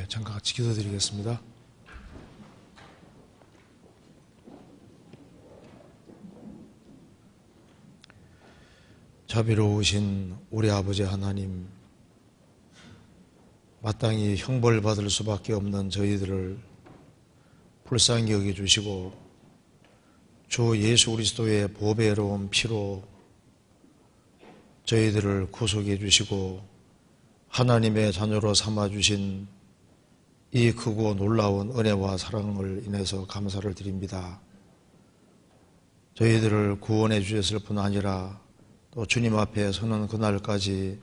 잠깐 같이 기도드리겠습니다. 자비로우신 우리 아버지 하나님, 마땅히 형벌받을 수밖에 없는 저희들을 불쌍히 여겨주시고 주 예수 그리스도의 보배로운 피로 저희들을 구속해 주시고 하나님의 자녀로 삼아주신 이 크고 놀라운 은혜와 사랑을 인해서 감사를 드립니다. 저희들을 구원해 주셨을 뿐 아니라 또 주님 앞에 서는 그날까지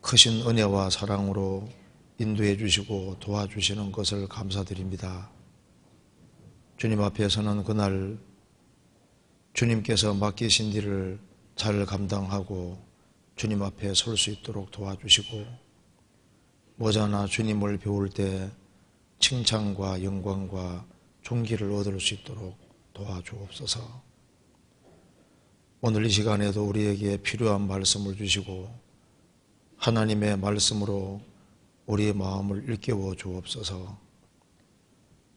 크신 은혜와 사랑으로 인도해 주시고 도와주시는 것을 감사드립니다. 주님 앞에 서는 그날 주님께서 맡기신 일을 잘 감당하고 주님 앞에 설 수 있도록 도와주시고 머지않아 주님을 배울 때 칭찬과 영광과 존귀를 얻을 수 있도록 도와주옵소서. 오늘 이 시간에도 우리에게 필요한 말씀을 주시고 하나님의 말씀으로 우리의 마음을 일깨워 주옵소서.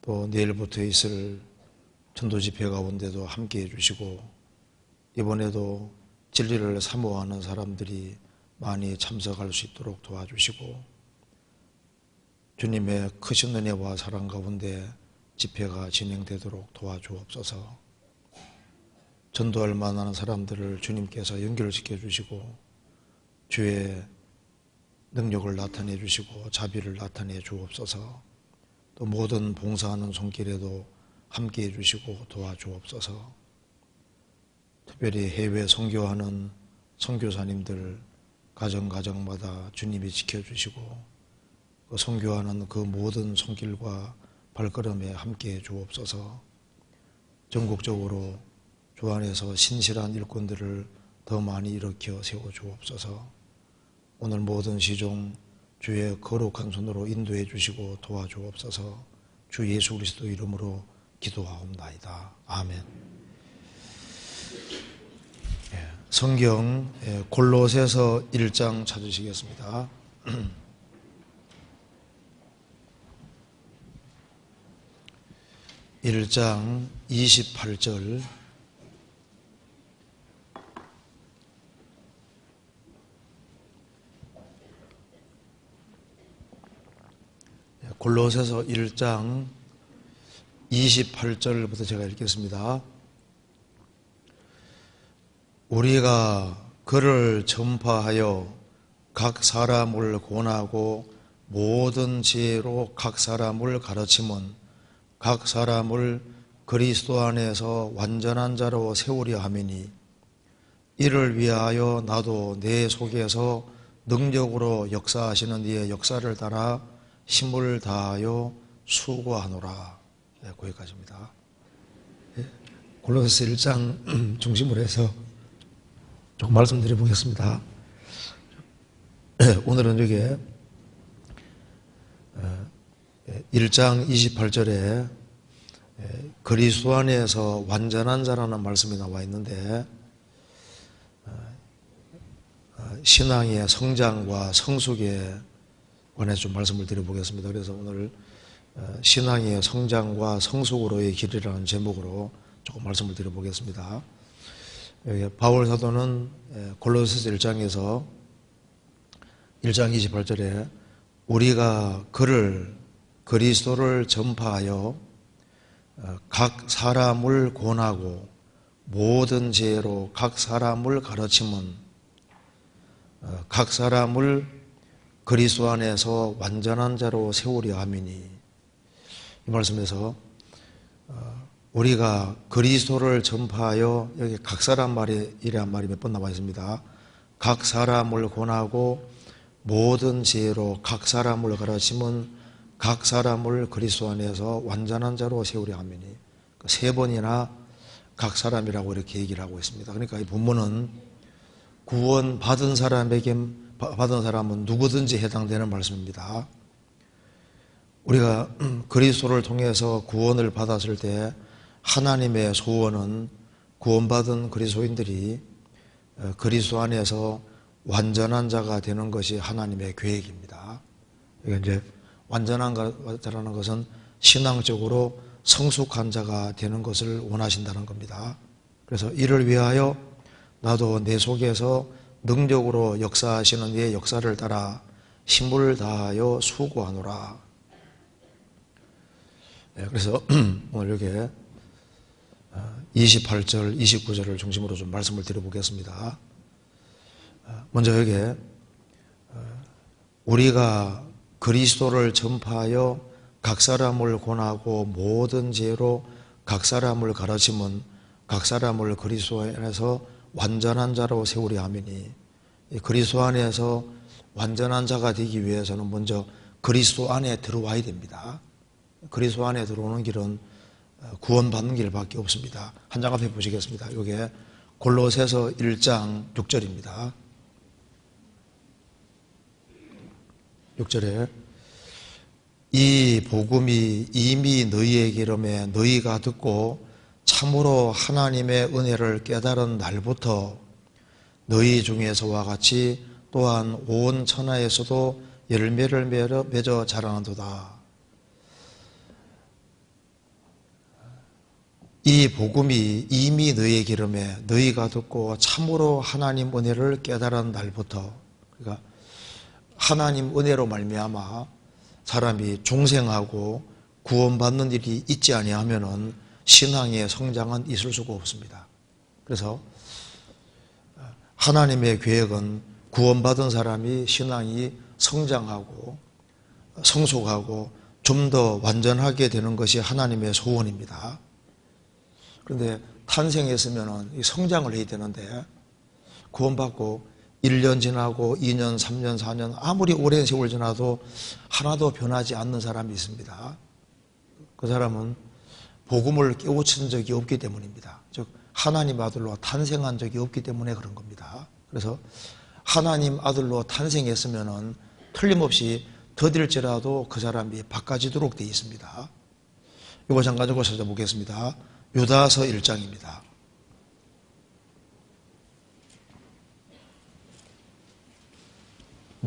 또 내일부터 있을 전도 집회 가운데도 함께해 주시고 이번에도 진리를 사모하는 사람들이 많이 참석할 수 있도록 도와주시고 주님의 크신 은혜와 사랑 가운데 집회가 진행되도록 도와주옵소서. 전도할 만한 사람들을 주님께서 연결시켜 주시고 주의 능력을 나타내 주시고 자비를 나타내 주옵소서. 또 모든 봉사하는 손길에도 함께해 주시고 도와주옵소서. 특별히 해외 선교하는 선교사님들 가정마다 주님이 지켜주시고 그 선교하는 그 모든 손길과 발걸음에 함께해 주옵소서. 전국적으로 주 안에서 신실한 일꾼들을 더 많이 일으켜 세워 주옵소서. 오늘 모든 시종 주의 거룩한 손으로 인도해 주시고 도와주옵소서. 주 예수 그리스도 이름으로 기도하옵나이다. 아멘. 성경 골로새서 1장 찾으시겠습니다. 1장 28절 골로새서 1장 28절부터 제가 읽겠습니다. 우리가 그를 전파하여 각 사람을 권하고 모든 지혜로 각 사람을 가르침은 각 사람을 그리스도 안에서 완전한 자로 세우려 함이니 이를 위하여 나도 내 속에서 능력으로 역사하시는 이의 역사를 따라 힘을 다하여 수고하노라. 거기까지입니다. 골로새서 1장 중심으로 해서 조금 말씀드려 보겠습니다. 오늘은 여기에 1장 28절에 그리스도 안에서 완전한 자라는 말씀이 나와 있는데 신앙의 성장과 성숙에 관해서 좀 말씀을 드려보겠습니다. 그래서 오늘 신앙의 성장과 성숙으로의 길이라는 제목으로 조금 말씀을 드려보겠습니다. 바울 사도는 골로새서 1장에서 1장 28절에 우리가 그리스도를 전파하여 각 사람을 권하고 모든 지혜로 각 사람을 가르침은 각 사람을 그리스도 안에서 완전한 자로 세우려 함이니, 이 말씀에서 우리가 그리스도를 전파하여, 여기 각 사람 말이란 말이 몇 번 나와 있습니다. 각 사람을 권하고 모든 지혜로 각 사람을 가르침은 각 사람을 그리스도 안에서 완전한 자로 세우려 함이니, 세 번이나 각 사람이라고 이렇게 얘기를 하고 있습니다. 그러니까 이 본문은 구원 받은 사람은 누구든지 해당되는 말씀입니다. 우리가 그리스도를 통해서 구원을 받았을 때 하나님의 소원은 구원받은 그리스도인들이 그리스도 안에서 완전한 자가 되는 것이 하나님의 계획입니다. 이게 이제 완전한 자라는 것은 신앙적으로 성숙한 자가 되는 것을 원하신다는 겁니다. 그래서 이를 위하여 나도 내 속에서 능력으로 역사하시는 이의 역사를 따라 힘을 다하여 수고하노라. 그래서 오늘 여기 28절, 29절을 중심으로 좀 말씀을 드려보겠습니다. 먼저 여기 우리가 그리스도를 전파하여 각 사람을 권하고 모든 지혜로 각 사람을 가르치면 각 사람을 그리스도 안에서 완전한 자로 세우려 함이니, 그리스도 안에서 완전한 자가 되기 위해서는 먼저 그리스도 안에 들어와야 됩니다. 그리스도 안에 들어오는 길은 구원받는 길밖에 없습니다. 한 장 앞에 보시겠습니다. 이게 골로새서 1장 6절입니다. 6절에 이 복음이 이미 너희에게 이르매 너희가 듣고 참으로 하나님의 은혜를 깨달은 날부터 너희 중에서와 같이 또한 온 천하에서도 열매를 맺어 자라는도다. 이 복음이 이미 너희에게 이르매 너희가 듣고 참으로 하나님 은혜를 깨달은 날부터, 그러니까 하나님 은혜로 말미암아 사람이 중생하고 구원받는 일이 있지 아니하면은 신앙의 성장은 있을 수가 없습니다. 그래서 하나님의 계획은 구원받은 사람이 신앙이 성장하고 성숙하고 좀 더 완전하게 되는 것이 하나님의 소원입니다. 그런데 탄생했으면 성장을 해야 되는데 구원받고 1년 지나고 2년, 3년, 4년 아무리 오랜 세월 지나도 하나도 변하지 않는 사람이 있습니다. 그 사람은 복음을 깨우친 적이 없기 때문입니다. 즉 하나님 아들로 탄생한 적이 없기 때문에 그런 겁니다. 그래서 하나님 아들로 탄생했으면 틀림없이 더딜지라도 그 사람이 바꿔지도록 되어 있습니다. 이거 잠깐 가지고 찾아보겠습니다. 유다서 1장입니다.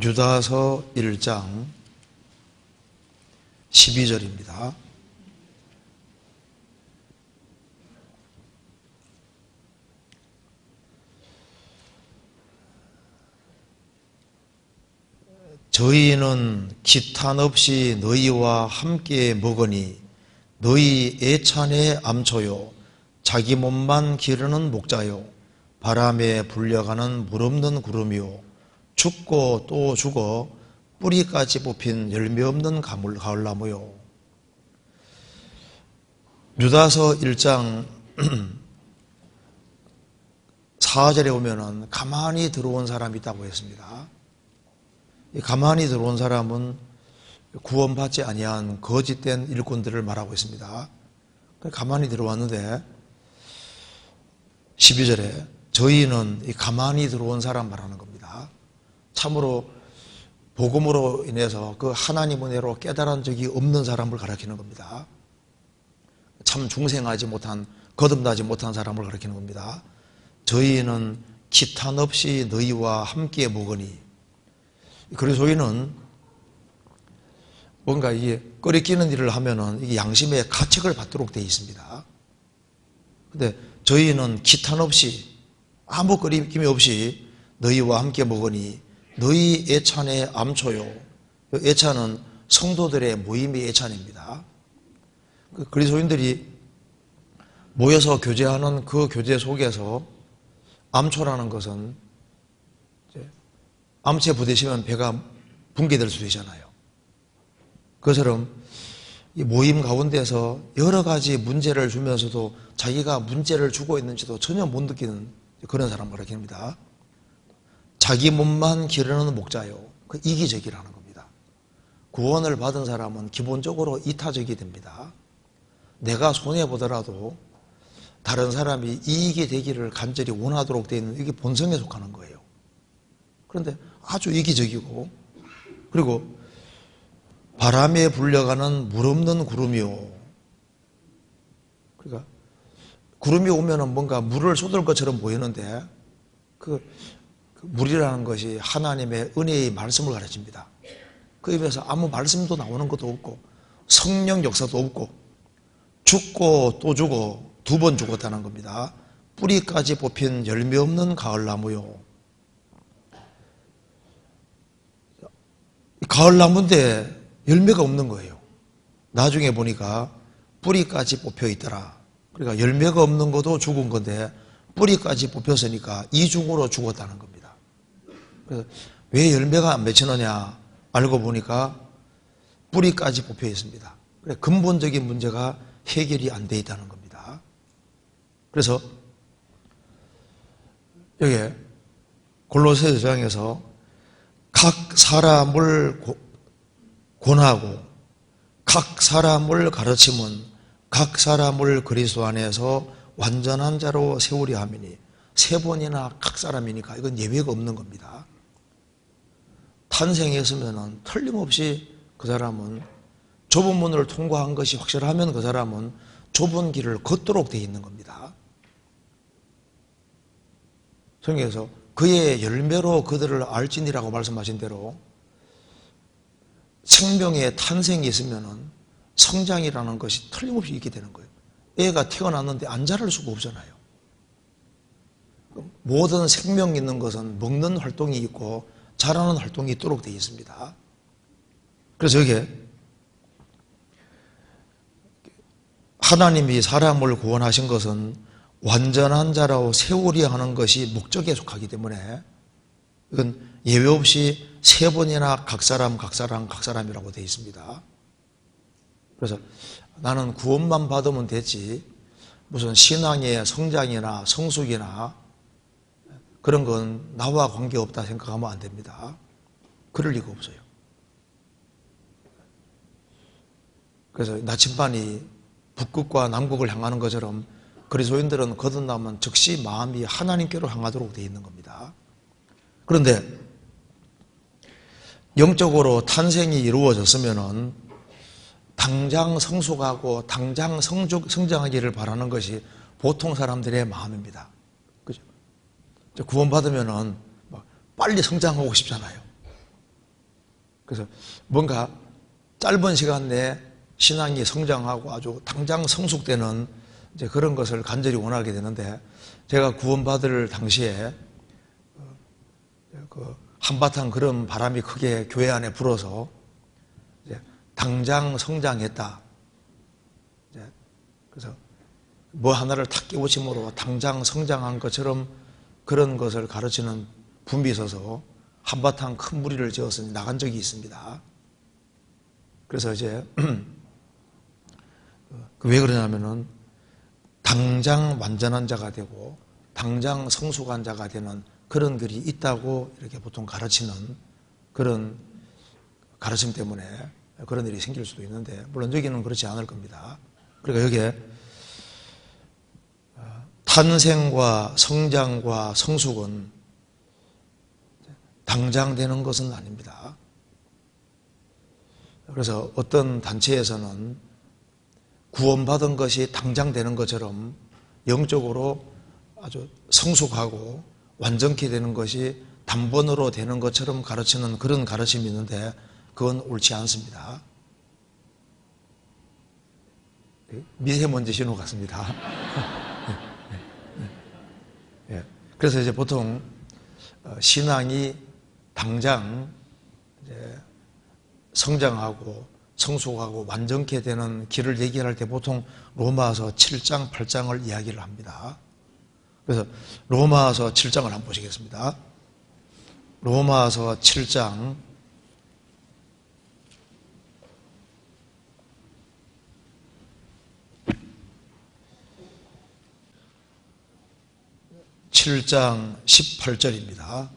유다서 1장 12절입니다. 저희는 기탄 없이 너희와 함께 먹으니 너희 애찬의 암초요 자기 몸만 기르는 목자요 바람에 불려가는 물 없는 구름이요 죽고 또 죽어 뿌리까지 뽑힌 열매 없는 가을나무요. 유다서 1장 4절에 오면은 가만히 들어온 사람이 있다고 했습니다. 가만히 들어온 사람은 구원받지 아니한 거짓된 일꾼들을 말하고 있습니다. 가만히 들어왔는데 12절에 저희는 가만히 들어온 사람 말하는 겁니다. 참으로 복음으로 인해서 그 하나님 은혜로 깨달은 적이 없는 사람을 가리키는 겁니다. 참 중생하지 못한, 거듭나지 못한 사람을 가리키는 겁니다. 저희는 기탄 없이 너희와 함께 먹으니, 그래서 저희는 뭔가 이게 끓이끼는 일을 하면은 이게 양심의 가책을 받도록 되어 있습니다. 근데 저희는 기탄 없이 아무 끓임이 없이 너희와 함께 먹으니 너희 애찬의 암초요. 애찬은 성도들의 모임의 애찬입니다. 그리스도인들이 모여서 교제하는 그 교제 속에서 암초라는 것은 암초에 부딪히면 배가 붕괴될 수도 있잖아요. 그것처럼 이 모임 가운데서 여러 가지 문제를 주면서도 자기가 문제를 주고 있는지도 전혀 못 느끼는 그런 사람을 가리킵니다. 자기 몸만 기르는 목자요. 그 이기적이라는 겁니다. 구원을 받은 사람은 기본적으로 이타적이 됩니다. 내가 손해보더라도 다른 사람이 이익이 되기를 간절히 원하도록 되어 있는, 이게 본성에 속하는 거예요. 그런데 아주 이기적이고, 그리고 바람에 불려가는 물 없는 구름이요. 그러니까 구름이 오면은 뭔가 물을 쏟을 것처럼 보이는데 그 물이라는 것이 하나님의 은혜의 말씀을 가르칩니다. 그 입에서 아무 말씀도 나오는 것도 없고 성령 역사도 없고 죽고 또 죽고 2번 죽었다는 겁니다. 뿌리까지 뽑힌 열매 없는 가을나무요. 가을나무인데 열매가 없는 거예요. 나중에 보니까 뿌리까지 뽑혀 있더라. 그러니까 열매가 없는 것도 죽은 건데 뿌리까지 뽑혔으니까 이중으로 죽었다는 겁니다. 그래서 왜 열매가 안 맺히느냐 알고 보니까 뿌리까지 뽑혀 있습니다. 그래 근본적인 문제가 해결이 안 돼 있다는 겁니다. 그래서 여기 골로새 4장에서 각 사람을 권하고 각 사람을 가르침은 각 사람을 그리스도 안에서 완전한 자로 세우려 함이니 3번이나 각 사람이니까 이건 예외가 없는 겁니다. 탄생했으면 틀림없이 그 사람은 좁은 문을 통과한 것이 확실하면 그 사람은 좁은 길을 걷도록 되어 있는 겁니다. 성경에서 그의 열매로 그들을 알지니라고 말씀하신 대로 생명의 탄생이 있으면 성장이라는 것이 틀림없이 있게 되는 거예요. 애가 태어났는데 안 자랄 수가 없잖아요. 모든 생명 있는 것은 먹는 활동이 있고 자라는 활동이 있도록 되어 있습니다. 그래서 여기에 하나님이 사람을 구원하신 것은 완전한 자라고 세우려 하는 것이 목적에 속하기 때문에 이건 예외 없이 3번이나 각 사람이라고 되어 있습니다. 그래서 나는 구원만 받으면 되지 무슨 신앙의 성장이나 성숙이나 그런 건 나와 관계없다 생각하면 안 됩니다. 그럴 리가 없어요. 그래서 나침반이 북극과 남극을 향하는 것처럼 그리스도인들은 거듭나면 즉시 마음이 하나님께로 향하도록 되어 있는 겁니다. 그런데 영적으로 탄생이 이루어졌으면은 당장 성숙하고 당장 성장하기를 바라는 것이 보통 사람들의 마음입니다. 그죠? 구원받으면은 빨리 성장하고 싶잖아요. 그래서 뭔가 짧은 시간 내에 신앙이 성장하고 아주 당장 성숙되는 이제 그런 것을 간절히 원하게 되는데 제가 구원받을 당시에 한바탕 그런 바람이 크게 교회 안에 불어서 이제 당장 성장했다. 그래서 뭐 하나를 탁 깨우침으로 당장 성장한 것처럼 그런 것을 가르치는 분이 있어서 한바탕 큰 무리를 지어서 나간 적이 있습니다. 그래서 이제 왜 그러냐면은 당장 완전한 자가 되고 당장 성숙한 자가 되는 그런 글이 있다고 이렇게 보통 가르치는 그런 가르침 때문에 그런 일이 생길 수도 있는데 물론 여기는 그렇지 않을 겁니다. 그러니까 여기에 탄생과 성장과 성숙은 당장 되는 것은 아닙니다. 그래서 어떤 단체에서는 구원받은 것이 당장 되는 것처럼 영적으로 아주 성숙하고 완전케 되는 것이 단번으로 되는 것처럼 가르치는 그런 가르침이 있는데 그건 옳지 않습니다. 미세먼지 신호 같습니다. 그래서 이제 보통 신앙이 당장 이제 성장하고 성숙하고 완전케 되는 길을 얘기할 때 보통 로마서 7장, 8장을 이야기를 합니다. 그래서 로마서 7장을 한번 보시겠습니다. 로마서 7장 7장 18절입니다.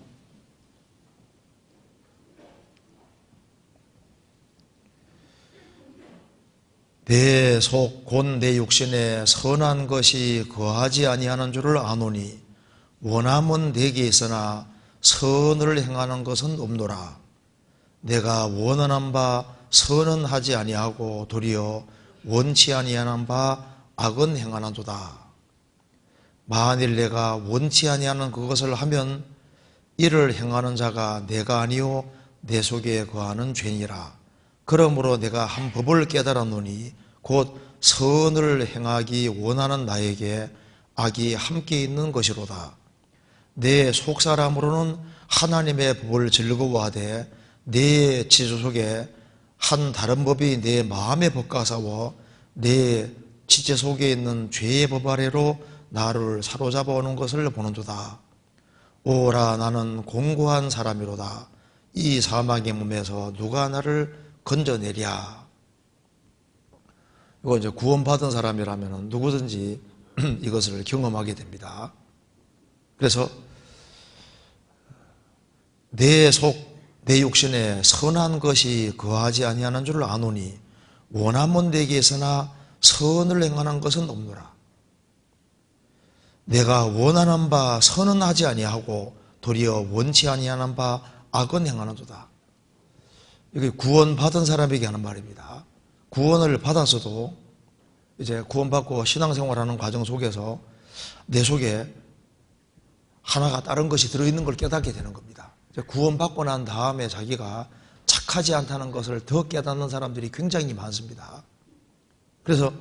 내 속 곧 내 육신에 선한 것이 거하지 아니하는 줄을 아노니 원함은 내게 있으나 선을 행하는 것은 없노라. 내가 원하는 바 선은 하지 아니하고 도리어 원치 아니하는 바 악은 행하는도다. 만일 내가 원치 아니하는 그것을 하면 이를 행하는 자가 내가 아니요 내 속에 거하는 죄니라. 그러므로 내가 한 법을 깨달았노니 곧 선을 행하기 원하는 나에게 악이 함께 있는 것이로다. 내 속사람으로는 하나님의 법을 즐거워하되 내 지조 속에 한 다른 법이 내 마음의 법과 싸워 내 지체 속에 있는 죄의 법 아래로 나를 사로잡아 오는 것을 보는도다. 오라, 나는 공고한 사람이로다. 이 사망의 몸에서 누가 나를 건져내랴. 이거 이제 구원받은 사람이라면 누구든지 이것을 경험하게 됩니다. 그래서 내 속, 내 육신에 선한 것이 거하지 아니하는 줄 아노니 원하면 내게 있으나 선을 행하는 것은 없노라. 내가 원하는 바 선은 하지 아니하고 도리어 원치 아니하는 바 악은 행하는도다. 이게 구원받은 사람에게 하는 말입니다. 구원을 받았어도 이제 구원받고 신앙생활하는 과정 속에서 내 속에 하나가 다른 것이 들어있는 걸 깨닫게 되는 겁니다. 구원받고 난 다음에 자기가 착하지 않다는 것을 더 깨닫는 사람들이 굉장히 많습니다. 그래서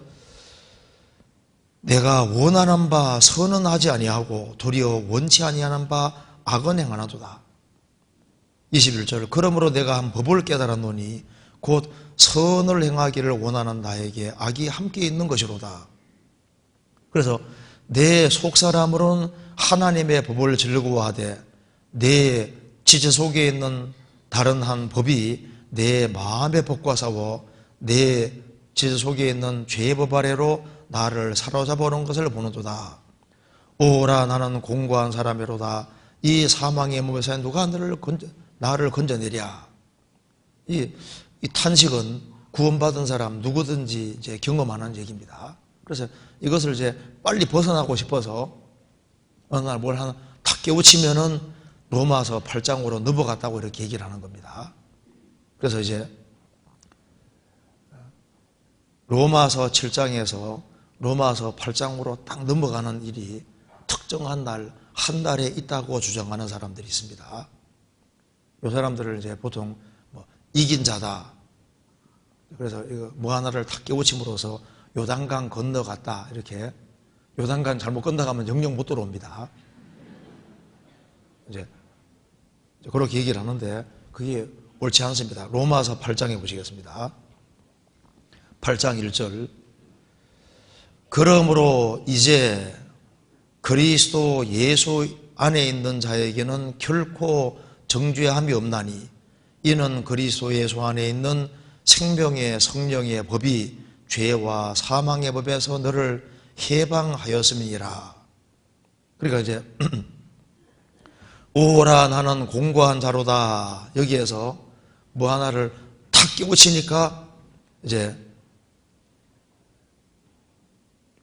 내가 원하는 바 선은 하지 아니하고 도리어 원치 아니하는 바 악은 행하나도다. 21절, 그러므로 내가 한 법을 깨달았노니 곧 선을 행하기를 원하는 나에게 악이 함께 있는 것이로다. 그래서 내 속사람으로는 하나님의 법을 즐거워하되 내 지체 속에 있는 다른 한 법이 내 마음의 법과 싸워 내 지체 속에 있는 죄의 법 아래로 나를 사로잡아 오는 것을 보는도다. 오라, 나는 공고한 사람이로다. 이 사망의 몸에서 누가 나를 건져내랴. 이 탄식은 구원받은 사람 누구든지 이제 경험하는 얘기입니다. 그래서 이것을 이제 빨리 벗어나고 싶어서 어느 날 뭘 하나 탁 깨우치면은 로마서 8장으로 넘어갔다고 이렇게 얘기를 하는 겁니다. 그래서 이제 로마서 7장에서 로마서 8장으로 딱 넘어가는 일이 특정한 날, 한 달에 있다고 주장하는 사람들이 있습니다. 이 사람들을 이제 보통 이긴 자다. 그래서 이거 뭐 하나를 탁 깨우침으로써 요단강 건너갔다. 이렇게 요단강 잘못 건너가면 영영 못 들어옵니다. 이제 그렇게 얘기를 하는데 그게 옳지 않습니다. 로마서 8장에 보시겠습니다. 8장 1절. 그러므로 이제 그리스도 예수 안에 있는 자에게는 결코 정죄함이 없나니 이는 그리스도 예수 안에 있는 생명의 성령의 법이 죄와 사망의 법에서 너를 해방하였음이니라. 그러니까 이제 오라, 나는 공고한 자로다. 여기에서 뭐 하나를 탁 깨우치니까 이제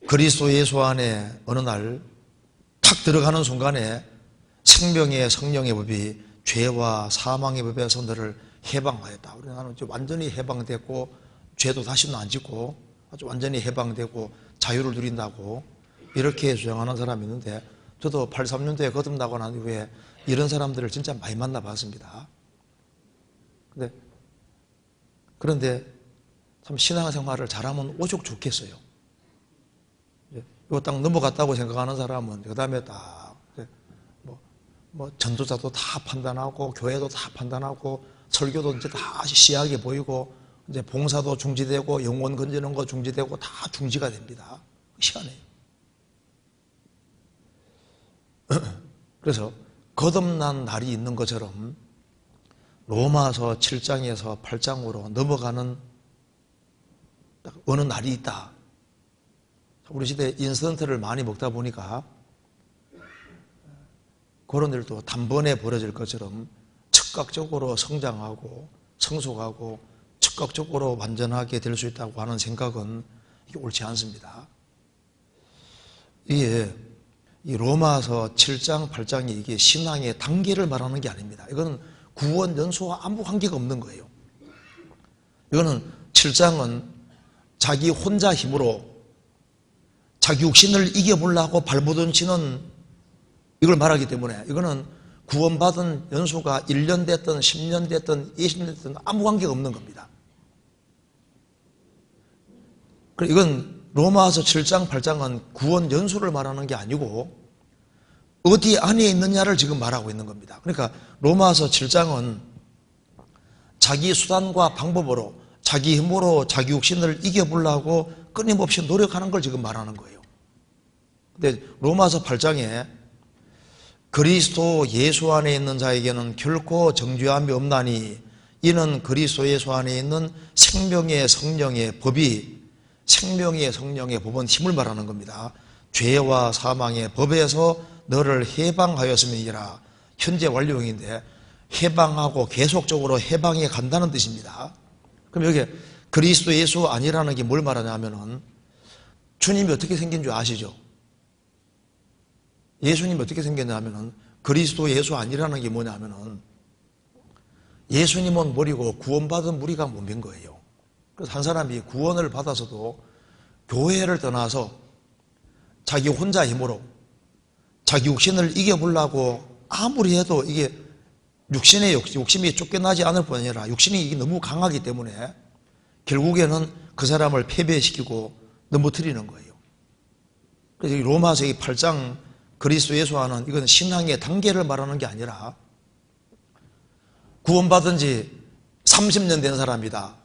그리스도 예수 안에 어느 날 탁 들어가는 순간에 생명의 성령의 법이 죄와 사망의 법에서 너를 해방하였다. 우리 나는 완전히 해방됐고 죄도 다시는 안 짓고 아주 완전히 해방되고 자유를 누린다고 이렇게 주장하는 사람이 있는데 저도 83년도에 거듭나고 난 이후에 이런 사람들을 진짜 많이 만나봤습니다. 그런데 참 신앙생활을 잘하면 오죽 좋겠어요. 이거 딱 넘어갔다고 생각하는 사람은 그 다음에 딱 전도자도 다 판단하고 교회도 다 판단하고 설교도 이제 다 시하게 보이고 이제 봉사도 중지되고 영혼 건지는 거 중지되고 다 중지가 됩니다. 희한해요. 그래서 거듭난 날이 있는 것처럼 로마서 7장에서 8장으로 넘어가는 딱 어느 날이 있다. 우리 시대에 인스턴트를 많이 먹다 보니까 그런 일도 단번에 벌어질 것처럼 즉각적으로 성장하고 성숙하고 즉각적으로 완전하게 될 수 있다고 하는 생각은 이게 옳지 않습니다. 이게 이 로마서 7장, 8장이 이게 신앙의 단계를 말하는 게 아닙니다. 이거는 구원 연수와 아무 관계가 없는 거예요. 이거는 7장은 자기 혼자 힘으로 자기 육신을 이겨보려고 발버둥치는 이걸 말하기 때문에 이거는 구원받은 연수가 1년 됐든 10년 됐든 20년 됐든 아무 관계가 없는 겁니다. 이건 로마서 7장 8장은 구원 연수를 말하는 게 아니고 어디 안에 있느냐를 지금 말하고 있는 겁니다. 그러니까 로마서 7장은 자기 수단과 방법으로 자기 힘으로 자기 육신을 이겨보려고 끊임없이 노력하는 걸 지금 말하는 거예요. 근데 로마서 8장에 그리스도 예수 안에 있는 자에게는 결코 정죄함이 없나니 이는 그리스도 예수 안에 있는 생명의 성령의 법이 생명의 성령의 법은 힘을 말하는 겁니다. 죄와 사망의 법에서 너를 해방하였음이니라. 현재 완료형인데 해방하고 계속적으로 해방해 간다는 뜻입니다. 그럼 여기 그리스도 예수 아니라는 게 뭘 말하냐면은 주님이 어떻게 생긴 줄 아시죠? 예수님이 어떻게 생겼냐면은 그리스도 예수 아니라는 게 뭐냐면은 예수님은 머리고 구원받은 무리가 몸인 거예요. 그래서 한 사람이 구원을 받아서도 교회를 떠나서 자기 혼자 힘으로 자기 육신을 이겨보려고 아무리 해도 이게 육신의 욕심이 쫓겨나지 않을 뿐 아니라 육신이 이게 너무 강하기 때문에 결국에는 그 사람을 패배시키고 넘어뜨리는 거예요. 그래서 로마서 8장 그리스도 예수 안은 이건 신앙의 단계를 말하는 게 아니라 구원받은 지 30년 된 사람이다.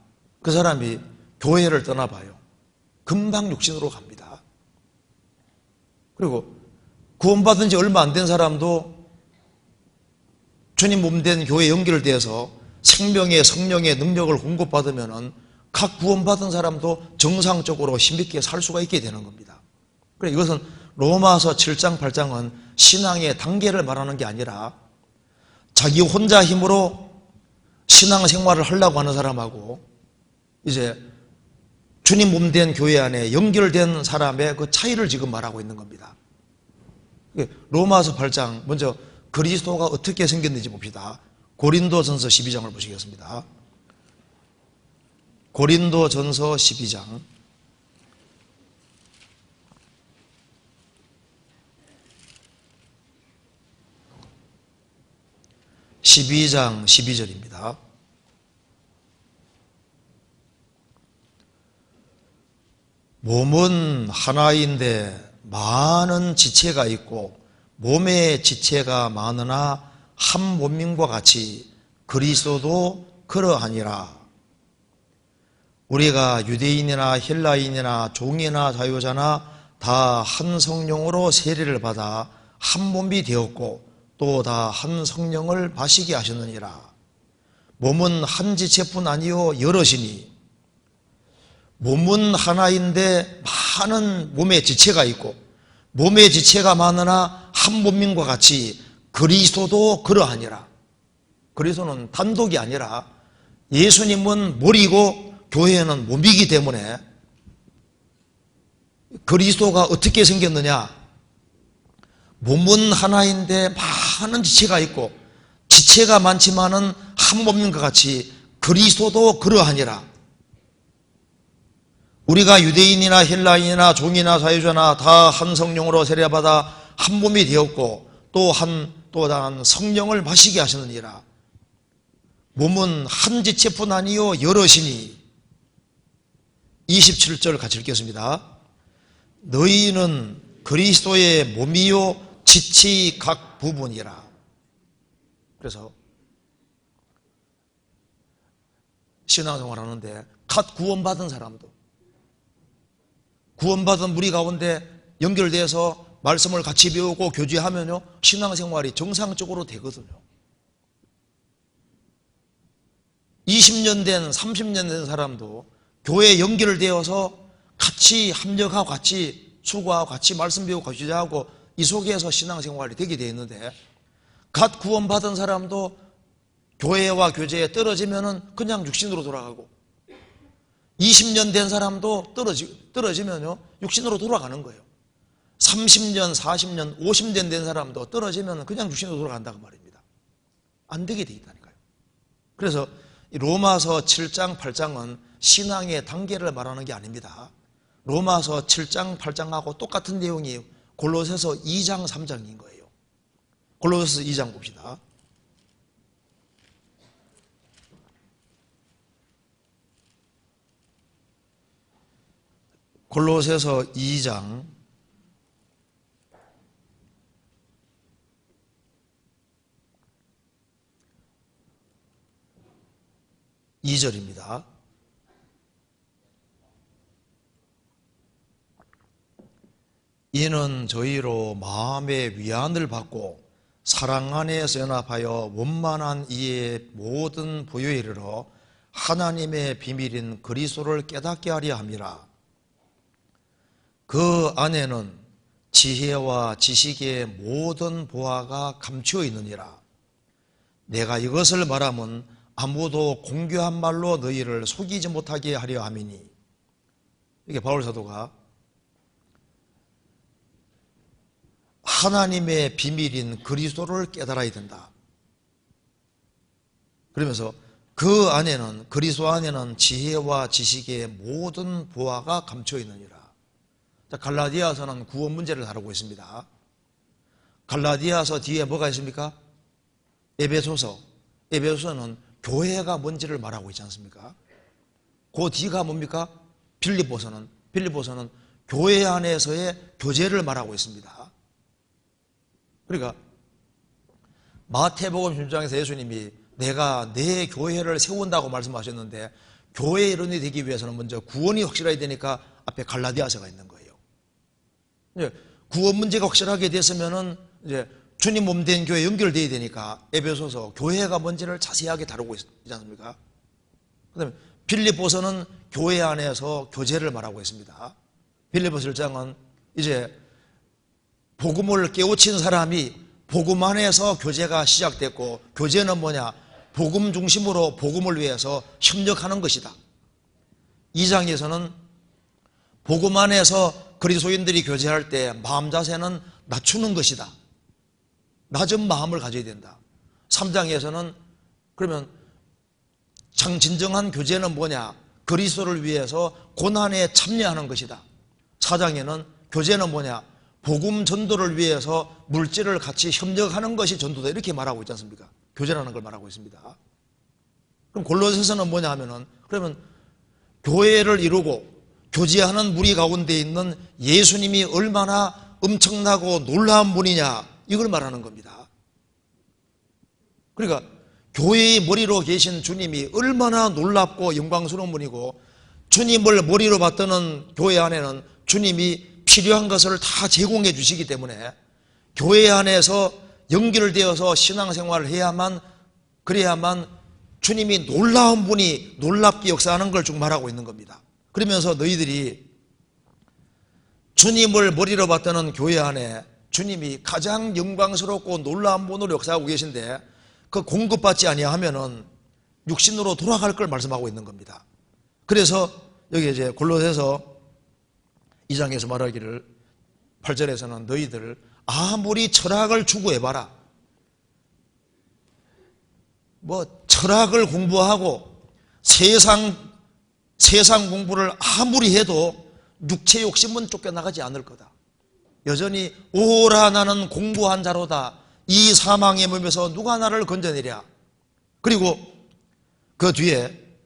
그 사람이 교회를 떠나봐요. 금방 육신으로 갑니다. 그리고 구원받은 지 얼마 안 된 사람도 주님 몸된 교회에 연결돼서 생명의 성령의 능력을 공급받으면 각 구원받은 사람도 정상적으로 힘있게 살 수가 있게 되는 겁니다. 그래서 이것은 로마서 7장 8장은 신앙의 단계를 말하는 게 아니라 자기 혼자 힘으로 신앙생활을 하려고 하는 사람하고 이제 주님 몸된 교회 안에 연결된 사람의 그 차이를 지금 말하고 있는 겁니다. 로마서 8장 먼저 그리스도가 어떻게 생겼는지 봅시다. 고린도전서 12장을 보시겠습니다. 고린도전서 12장 12장 12절입니다. 몸은 하나인데 많은 지체가 있고 몸의 지체가 많으나 한 몸인과 같이 그리스도도 그러하니라. 우리가 유대인이나 헬라인이나 종이나 자유자나 다 한 성령으로 세례를 받아 한 몸이 되었고 또 다 한 성령을 마시게 하셨느니라. 몸은 한 지체뿐 아니요 여럿이니 몸은 하나인데 많은 몸의 지체가 있고 몸의 지체가 많으나 한 몸인과 같이 그리스도도 그러하니라. 그리스도는 단독이 아니라 예수님은 머리고 교회는 몸이기 때문에 그리스도가 어떻게 생겼느냐? 몸은 하나인데 많은 지체가 있고 지체가 많지만은 한 몸인 것 같이 그리스도도 그러하니라. 우리가 유대인이나 헬라인이나 종이나 사유자나 다 한 성령으로 세례받아 한 몸이 되었고 또 다른 성령을 마시게 하시느니라. 몸은 한 지체뿐 아니요 여럿이니. 27절 같이 읽겠습니다. 너희는 그리스도의 몸이요 지체 각 부분이라. 그래서 신앙생활 하는데 각 구원받은 사람도 구원받은 무리 가운데 연결돼서 말씀을 같이 배우고 교제하면요 신앙생활이 정상적으로 되거든요. 20년 된 30년 된 사람도 교회에 연결되어서 같이 합력하고 같이 수고하고 같이 말씀 배우고 같이 교제하고 이 속에서 신앙생활이 되게 되어 있는데 갓 구원받은 사람도 교회와 교제에 떨어지면은 그냥 육신으로 돌아가고 20년 된 사람도 떨어지면요 육신으로 돌아가는 거예요. 30년, 40년, 50년 된 사람도 떨어지면 그냥 육신으로 돌아간다고 말입니다. 안 되게 돼 있다니까요. 그래서 로마서 7장, 8장은 신앙의 단계를 말하는 게 아닙니다. 로마서 7장, 8장하고 똑같은 내용이 골로새서 2장, 3장인 거예요. 골로새서 2장 봅시다. 골로새서 2장 2절입니다. 이는 저희로 마음의 위안을 받고 사랑 안에서 연합하여 원만한 이의 모든 부요에 이르러 하나님의 비밀인 그리스도를 깨닫게 하려 함이라. 그 안에는 지혜와 지식의 모든 보화가 감추어 있느니라. 내가 이것을 말하면 아무도 공교한 말로 너희를 속이지 못하게 하려 함이니. 이게 바울 사도가 하나님의 비밀인 그리스도를 깨달아야 된다. 그러면서 그 안에는, 그리스도 안에는 지혜와 지식의 모든 보화가 감춰 있느니라. 자, 갈라디아서는 구원 문제를 다루고 있습니다. 갈라디아서 뒤에 뭐가 있습니까? 에베소서는 교회가 뭔지를 말하고 있지 않습니까? 그 뒤가 뭡니까? 빌립보서는 교회 안에서의 교제를 말하고 있습니다. 그러니까 마태복음 10장에서 예수님이 내가 내 교회를 세운다고 말씀하셨는데, 교회의 일원이 되기 위해서는 먼저 구원이 확실해야 되니까 앞에 갈라디아서가 있는 거예요. 구원 문제가 확실하게 됐으면은 이제 주님 몸 된 교회 연결되어야 되니까 에베소서 교회가 뭔지를 자세하게 다루고 있지 않습니까? 그 다음에 빌립보서는 교회 안에서 교제를 말하고 있습니다. 빌립보서 1장은 이제 복음을 깨우친 사람이 복음 안에서 교제가 시작됐고, 교제는 뭐냐? 복음 중심으로 복음을 위해서 협력하는 것이다. 2장에서는 복음 안에서 그리스도인들이 교제할 때 마음 자세는 낮추는 것이다. 낮은 마음을 가져야 된다. 3장에서는 그러면 진정한 교제는 뭐냐? 그리스도를 위해서 고난에 참여하는 것이다. 4장에는 교제는 뭐냐? 복음 전도를 위해서 물질을 같이 협력하는 것이 전도다. 이렇게 말하고 있지 않습니까? 교제라는 걸 말하고 있습니다. 그럼 골로새서는 뭐냐 하면은, 그러면 교회를 이루고 교제하는 무리 가운데 있는 예수님이 얼마나 엄청나고 놀라운 분이냐, 이걸 말하는 겁니다. 그러니까 교회의 머리로 계신 주님이 얼마나 놀랍고 영광스러운 분이고, 주님을 머리로 받드는 교회 안에는 주님이 필요한 것을 다 제공해 주시기 때문에 교회 안에서 연결되어서 신앙생활을 해야만, 그래야만 주님이 놀라운 분이 놀랍게 역사하는 걸 쭉 말하고 있는 겁니다. 그러면서 너희들이 주님을 머리로 받드는 교회 안에 주님이 가장 영광스럽고 놀라운 분으로 역사하고 계신데, 그 공급받지 아니하면은 육신으로 돌아갈 걸 말씀하고 있는 겁니다. 그래서 여기 이제 골로새서 2장에서 말하기를 8절에서는 너희들 아무리 철학을 추구해봐라, 뭐 철학을 공부하고 세상 공부를 아무리 해도 육체 욕심은 쫓겨나가지 않을 거다. 여전히 오라 나는 공부한 자로다. 이 사망의 몸에서 누가 나를 건져내랴. 그리고 그 뒤에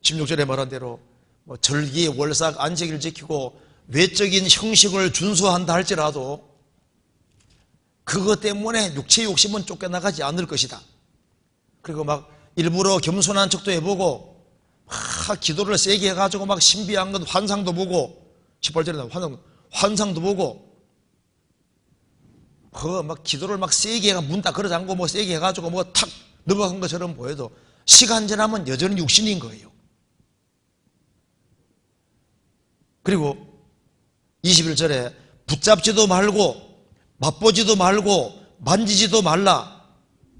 16절에 말한 대로 뭐 절기, 월삭, 안식일을 지키고 외적인 형식을 준수한다 할지라도 그것 때문에 육체 욕심은 쫓겨나가지 않을 것이다. 그리고 막 일부러 겸손한 척도 해보고 막 기도를 세게 해가지고 막 신비한 것 환상도 보고, 18절에 환상도 보고, 막 기도를 막 세게 해가 문 딱 걸어 잠고 뭐 세게 해가지고 뭐 탁 넘어간 것처럼 보여도 시간 지나면 여전히 육신인 거예요. 그리고 21절에 붙잡지도 말고 맛보지도 말고 만지지도 말라.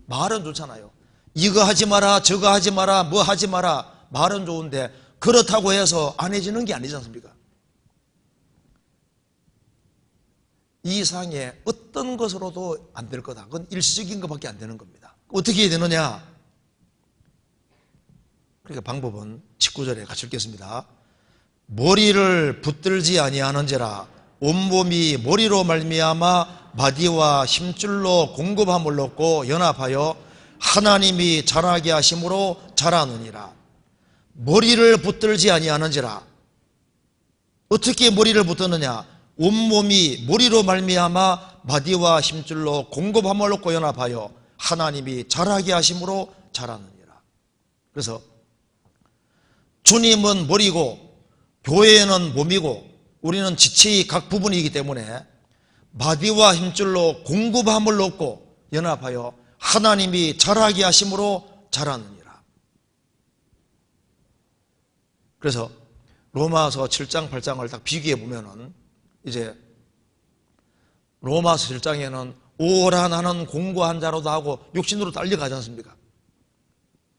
말은 좋잖아요. 이거 하지 마라, 저거 하지 마라, 뭐 하지 마라. 말은 좋은데 그렇다고 해서 안 해지는 게 아니지 않습니까? 이 이상의 어떤 것으로도 안 될 거다. 그건 일시적인 것밖에 안 되는 겁니다. 어떻게 해야 되느냐? 그러니까 방법은 19절에 같이 읽겠습니다. 머리를 붙들지 아니하는지라 온몸이 머리로 말미암아 마디와 힘줄로 공급함을 얻고 연합하여 하나님이 자라게 하심으로 자라느니라. 머리를 붙들지 아니하는지라. 어떻게 머리를 붙드느냐? 온몸이 머리로 말미암아 마디와 힘줄로 공급함을 얻고 연합하여 하나님이 자라게 하심으로 자라느니라. 그래서 주님은 머리고 교회는 몸이고 우리는 지체의 각 부분이기 때문에 마디와 힘줄로 공급함을 얻고 연합하여 하나님이 자라게 하심으로 자라느니라. 그래서 로마서 7장 8장을 딱 비교해 보면은 이제 로마서 7장에는 오라 나는 공고한 자로다 하고 육신으로 달려가지 않습니까?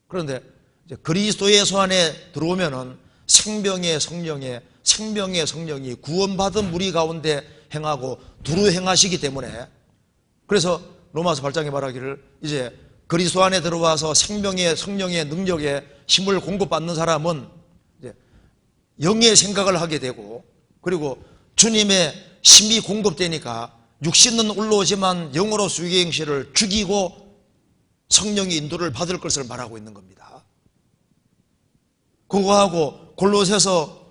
그런데 이제 그리스도 예수 안에 들어오면은 생명의 성령이 구원받은 무리 가운데 행하고 두루 행하시기 때문에, 그래서 로마서 8장에 말하기를 이제 그리스도 안에 들어와서 생명의 성령의 능력에 힘을 공급받는 사람은 이제 영의 생각을 하게 되고, 그리고 주님의 힘이 공급되니까 육신은 올라오지만 영으로 수의 행실을 죽이고 성령의 인도를 받을 것을 말하고 있는 겁니다. 그거하고 골로새서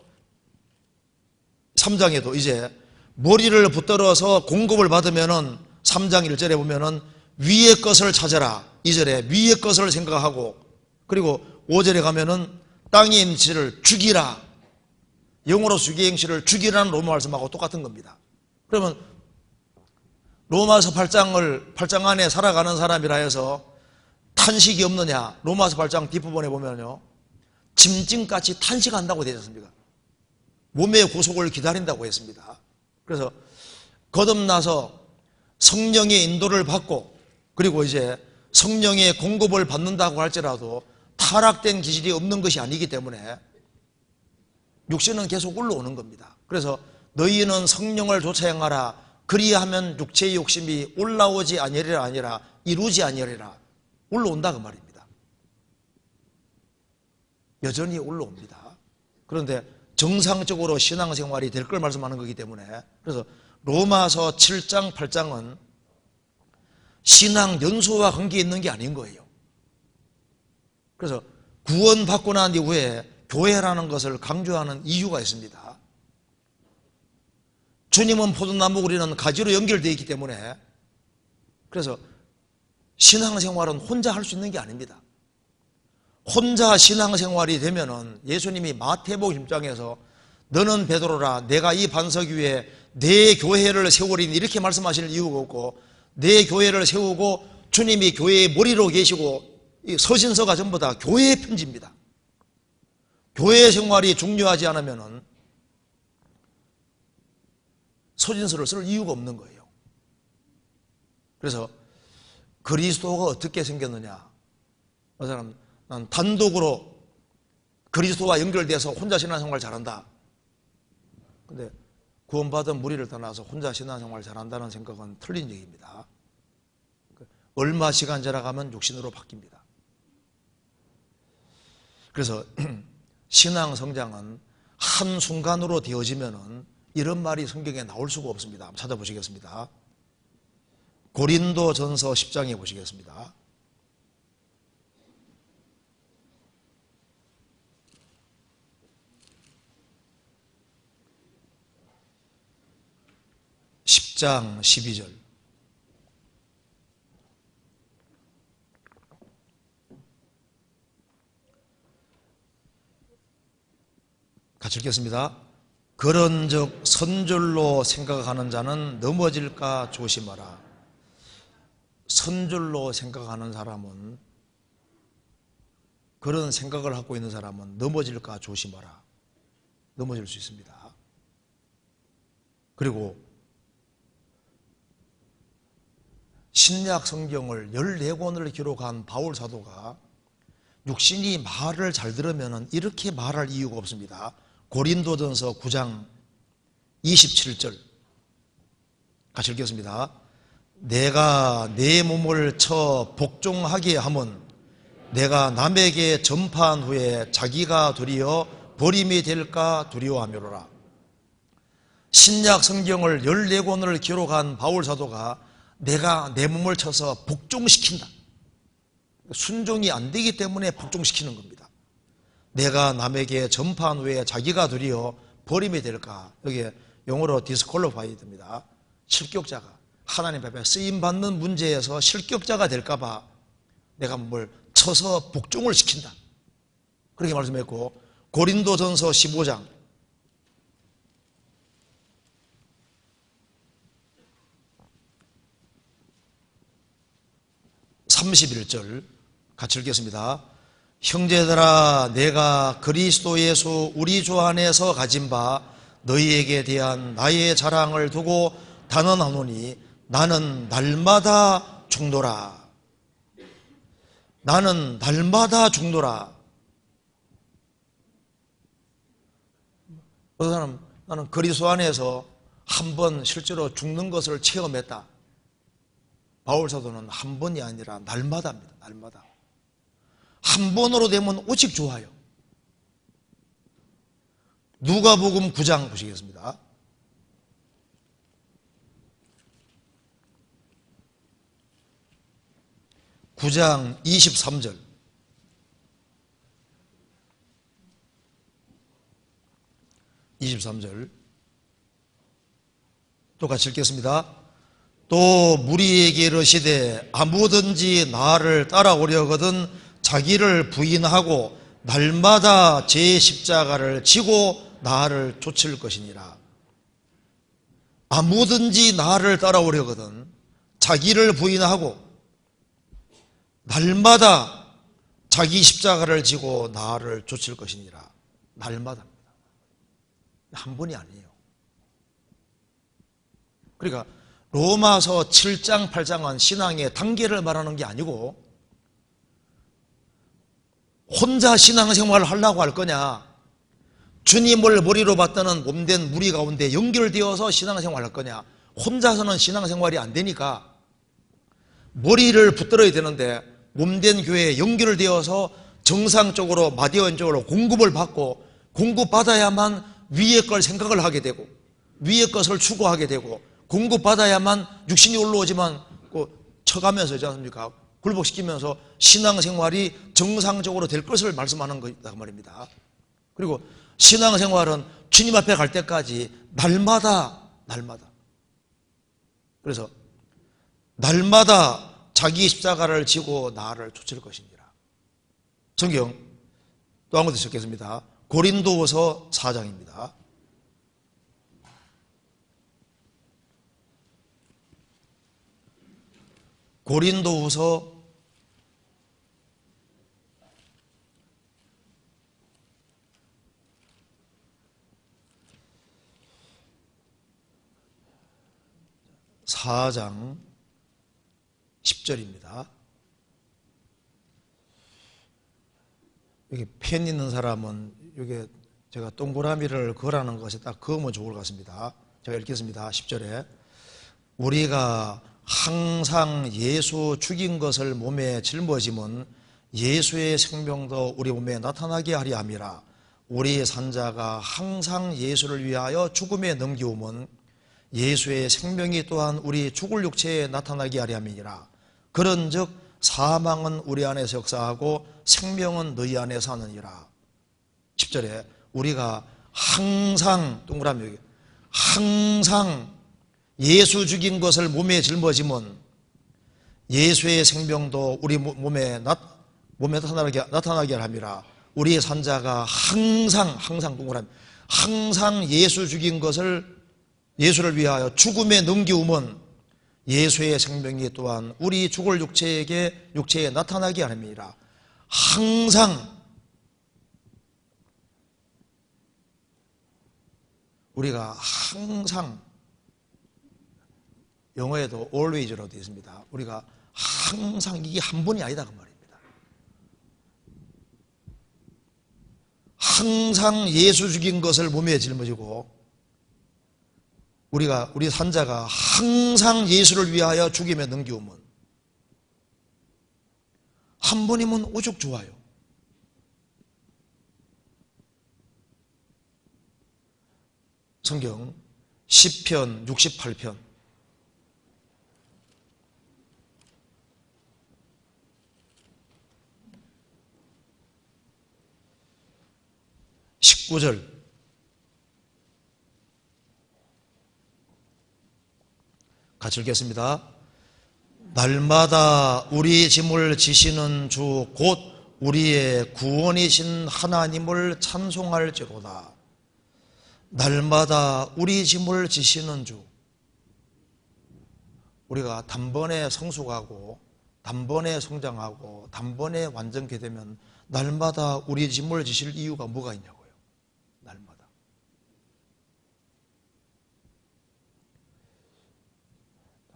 3장에도 이제 머리를 붙들어서 공급을 받으면은 3장 1절에 보면은 위의 것을 찾아라. 2절에 위의 것을 생각하고, 그리고 5절에 가면은 땅의 임시를 죽이라. 영으로 수의 행실을 죽이라는 로마 말씀하고 똑같은 겁니다. 그러면 로마서 8장 안에 살아가는 사람이라 해서 탄식이 없느냐? 로마서 8장 뒷부분에 보면요, 짐승같이 탄식한다고 되지 않습니까? 몸의 구속을 기다린다고 했습니다. 그래서 거듭나서 성령의 인도를 받고, 그리고 이제 성령의 공급을 받는다고 할지라도 타락된 기질이 없는 것이 아니기 때문에 육신은 계속 올라오는 겁니다. 그래서 너희는 성령을 좇아 행하라. 그리하면 육체의 욕심이 올라오지 아니하리라 아니라 이루지 아니하리라. 올라온다 그 말입니다. 여전히 올라옵니다. 그런데 정상적으로 신앙생활이 될 걸 말씀하는 거기 때문에, 그래서 로마서 7장 8장은 신앙 연수와 관계 있는 게 아닌 거예요. 그래서 구원받고 난 이후에 교회라는 것을 강조하는 이유가 있습니다. 주님은 포도나무, 우리는 가지로 연결되어 있기 때문에, 그래서 신앙생활은 혼자 할 수 있는 게 아닙니다. 혼자 신앙생활이 되면은 예수님이 마태복음 10장에서 너는 베드로라, 내가 이 반석 위에 내 교회를 세우리니 이렇게 말씀하실 이유가 없고, 내 교회를 세우고 주님이 교회의 머리로 계시고, 이 서신서가 전부 다 교회의 편지입니다. 교회 생활이 중요하지 않으면은 서신서를 쓸 이유가 없는 거예요. 그래서 그리스도가 어떻게 생겼느냐? 어느 사람 난 단독으로 그리스도와 연결돼서 혼자 신앙생활 잘한다. 근데 구원받은 무리를 떠나서 혼자 신앙생활 잘한다는 생각은 틀린 얘기입니다. 얼마 시간 지나가면 육신으로 바뀝니다. 그래서 신앙 성장은 한순간으로 되어지면은 이런 말이 성경에 나올 수가 없습니다. 한번 찾아보시겠습니다. 고린도전서 10장에 보시겠습니다. (10장) 12절. 같이 읽겠습니다. 그런즉 선줄로 생각하는 자는 넘어질까 조심하라. 선줄로 생각하는 사람은, 그런 생각을 갖고 있는 사람은 넘어질까 조심하라. 넘어질 수 있습니다. 그리고 신약 성경을 14권을 기록한 바울 사도가 육신이 말을 잘 들으면 이렇게 말할 이유가 없습니다. 고린도전서 9장 27절 같이 읽겠습니다. 내가 내 몸을 쳐 복종하게 하면 내가 남에게 전파한 후에 자기가 도리어 버림이 될까 두려워하미로라. 신약 성경을 14권을 기록한 바울 사도가 내가 내 몸을 쳐서 복종시킨다. 순종이 안 되기 때문에 복종시키는 겁니다. 내가 남에게 전파한 후에 자기가 도리어 버림이 될까? 여기에 영어로 disqualified입니다. 실격자가 하나님 앞에 쓰임받는 문제에서 실격자가 될까봐 내가 몸을 쳐서 복종을 시킨다. 그렇게 말씀했고, 고린도전서 15장 31절 같이 읽겠습니다. 형제들아, 내가 그리스도 예수 우리 주 안에서 가진 바 너희에게 대한 나의 자랑을 두고 단언하노니 나는 날마다 죽노라. 나는 날마다 죽노라. 어떤 사람, 나는 그리스도 안에서 한 번 실제로 죽는 것을 체험했다. 바울 사도는 한 번이 아니라 날마다입니다. 날마다. 한 번으로 되면 오직 좋아요. 누가복음 9장 보시겠습니다. (9장) 23절. 똑같이 읽겠습니다. 또 무리에게 이르시되 아무든지 나를 따라오려거든 자기를 부인하고 날마다 제 십자가를 지고 나를 쫓을 것이니라. 아무든지 나를 따라오려거든 자기를 부인하고 날마다 자기 십자가를 지고 나를 쫓을 것이니라. 날마다입니다. 한 번이 아니에요. 그러니까 로마서 7장 8장은 신앙의 단계를 말하는 게 아니고 혼자 신앙생활을 하려고 할 거냐, 주님을 머리로 받드는 몸된 무리 가운데 연결되어서 신앙생활을 할 거냐. 혼자서는 신앙생활이 안 되니까 머리를 붙들어야 되는데 몸된 교회에 연결되어서 정상적으로 마디언적으로 공급을 받고 공급받아야만 위의 걸 생각을 하게 되고 위의 것을 추구하게 되고 공급받아야만 육신이 올라오지만 쳐가면서 있지 않습니까? 굴복시키면서 신앙생활이 정상적으로 될 것을 말씀하는 거다 말입니다. 그리고 신앙생활은 주님 앞에 갈 때까지 날마다 그래서 날마다 자기 십자가를 지고 나를 쫓을 것이니라. 성경 또 한 군데 읽겠습니다. 고린도후서 4장입니다. 고린도후서 4장 10절입니다. 여기 펜 있는 사람은 여기 제가 동그라미를 그으라는 것이 딱 그으면 좋을 것 같습니다. 제가 읽겠습니다. 10절에 우리가 항상 예수 죽인 것을 몸에 짊어짐은 예수의 생명도 우리 몸에 나타나게 하려 함이라. 우리 산자가 항상 예수를 위하여 죽음에 넘기움은 예수의 생명이 또한 우리 죽을 육체에 나타나게 하려 함이니라. 그런즉 사망은 우리 안에서 역사하고 생명은 너희 안에서 하느니라. 10절에 우리가 항상 동그라미 여기 항상 예수 죽인 것을 몸에 짊어짐은 예수의 생명도 우리 몸에 나타나게 함이라. 우리의 산자가 항상 동그라미 항상 예수 죽인 것을 예수를 위하여 죽음에 넘기움은 예수의 생명이 또한 우리 죽을 육체에 나타나게 함이라. 항상 우리가 항상 영어에도 always로 되어 있습니다. 우리가 항상 이게 한 번이 아니다 그 말입니다. 항상 예수 죽인 것을 몸에 짊어지고 우리 산자가 항상 예수를 위하여 죽임에 넘기우면 한 번이면 오죽 좋아요. 성경 시편 68편 19절 같이 읽겠습니다. 날마다 우리 짐을 지시는 주 곧 우리의 구원이신 하나님을 찬송할지로다. 날마다 우리 짐을 지시는 주. 우리가 단번에 성숙하고 단번에 성장하고 단번에 완전케 되면 날마다 우리 짐을 지실 이유가 뭐가 있냐고요. 날마다.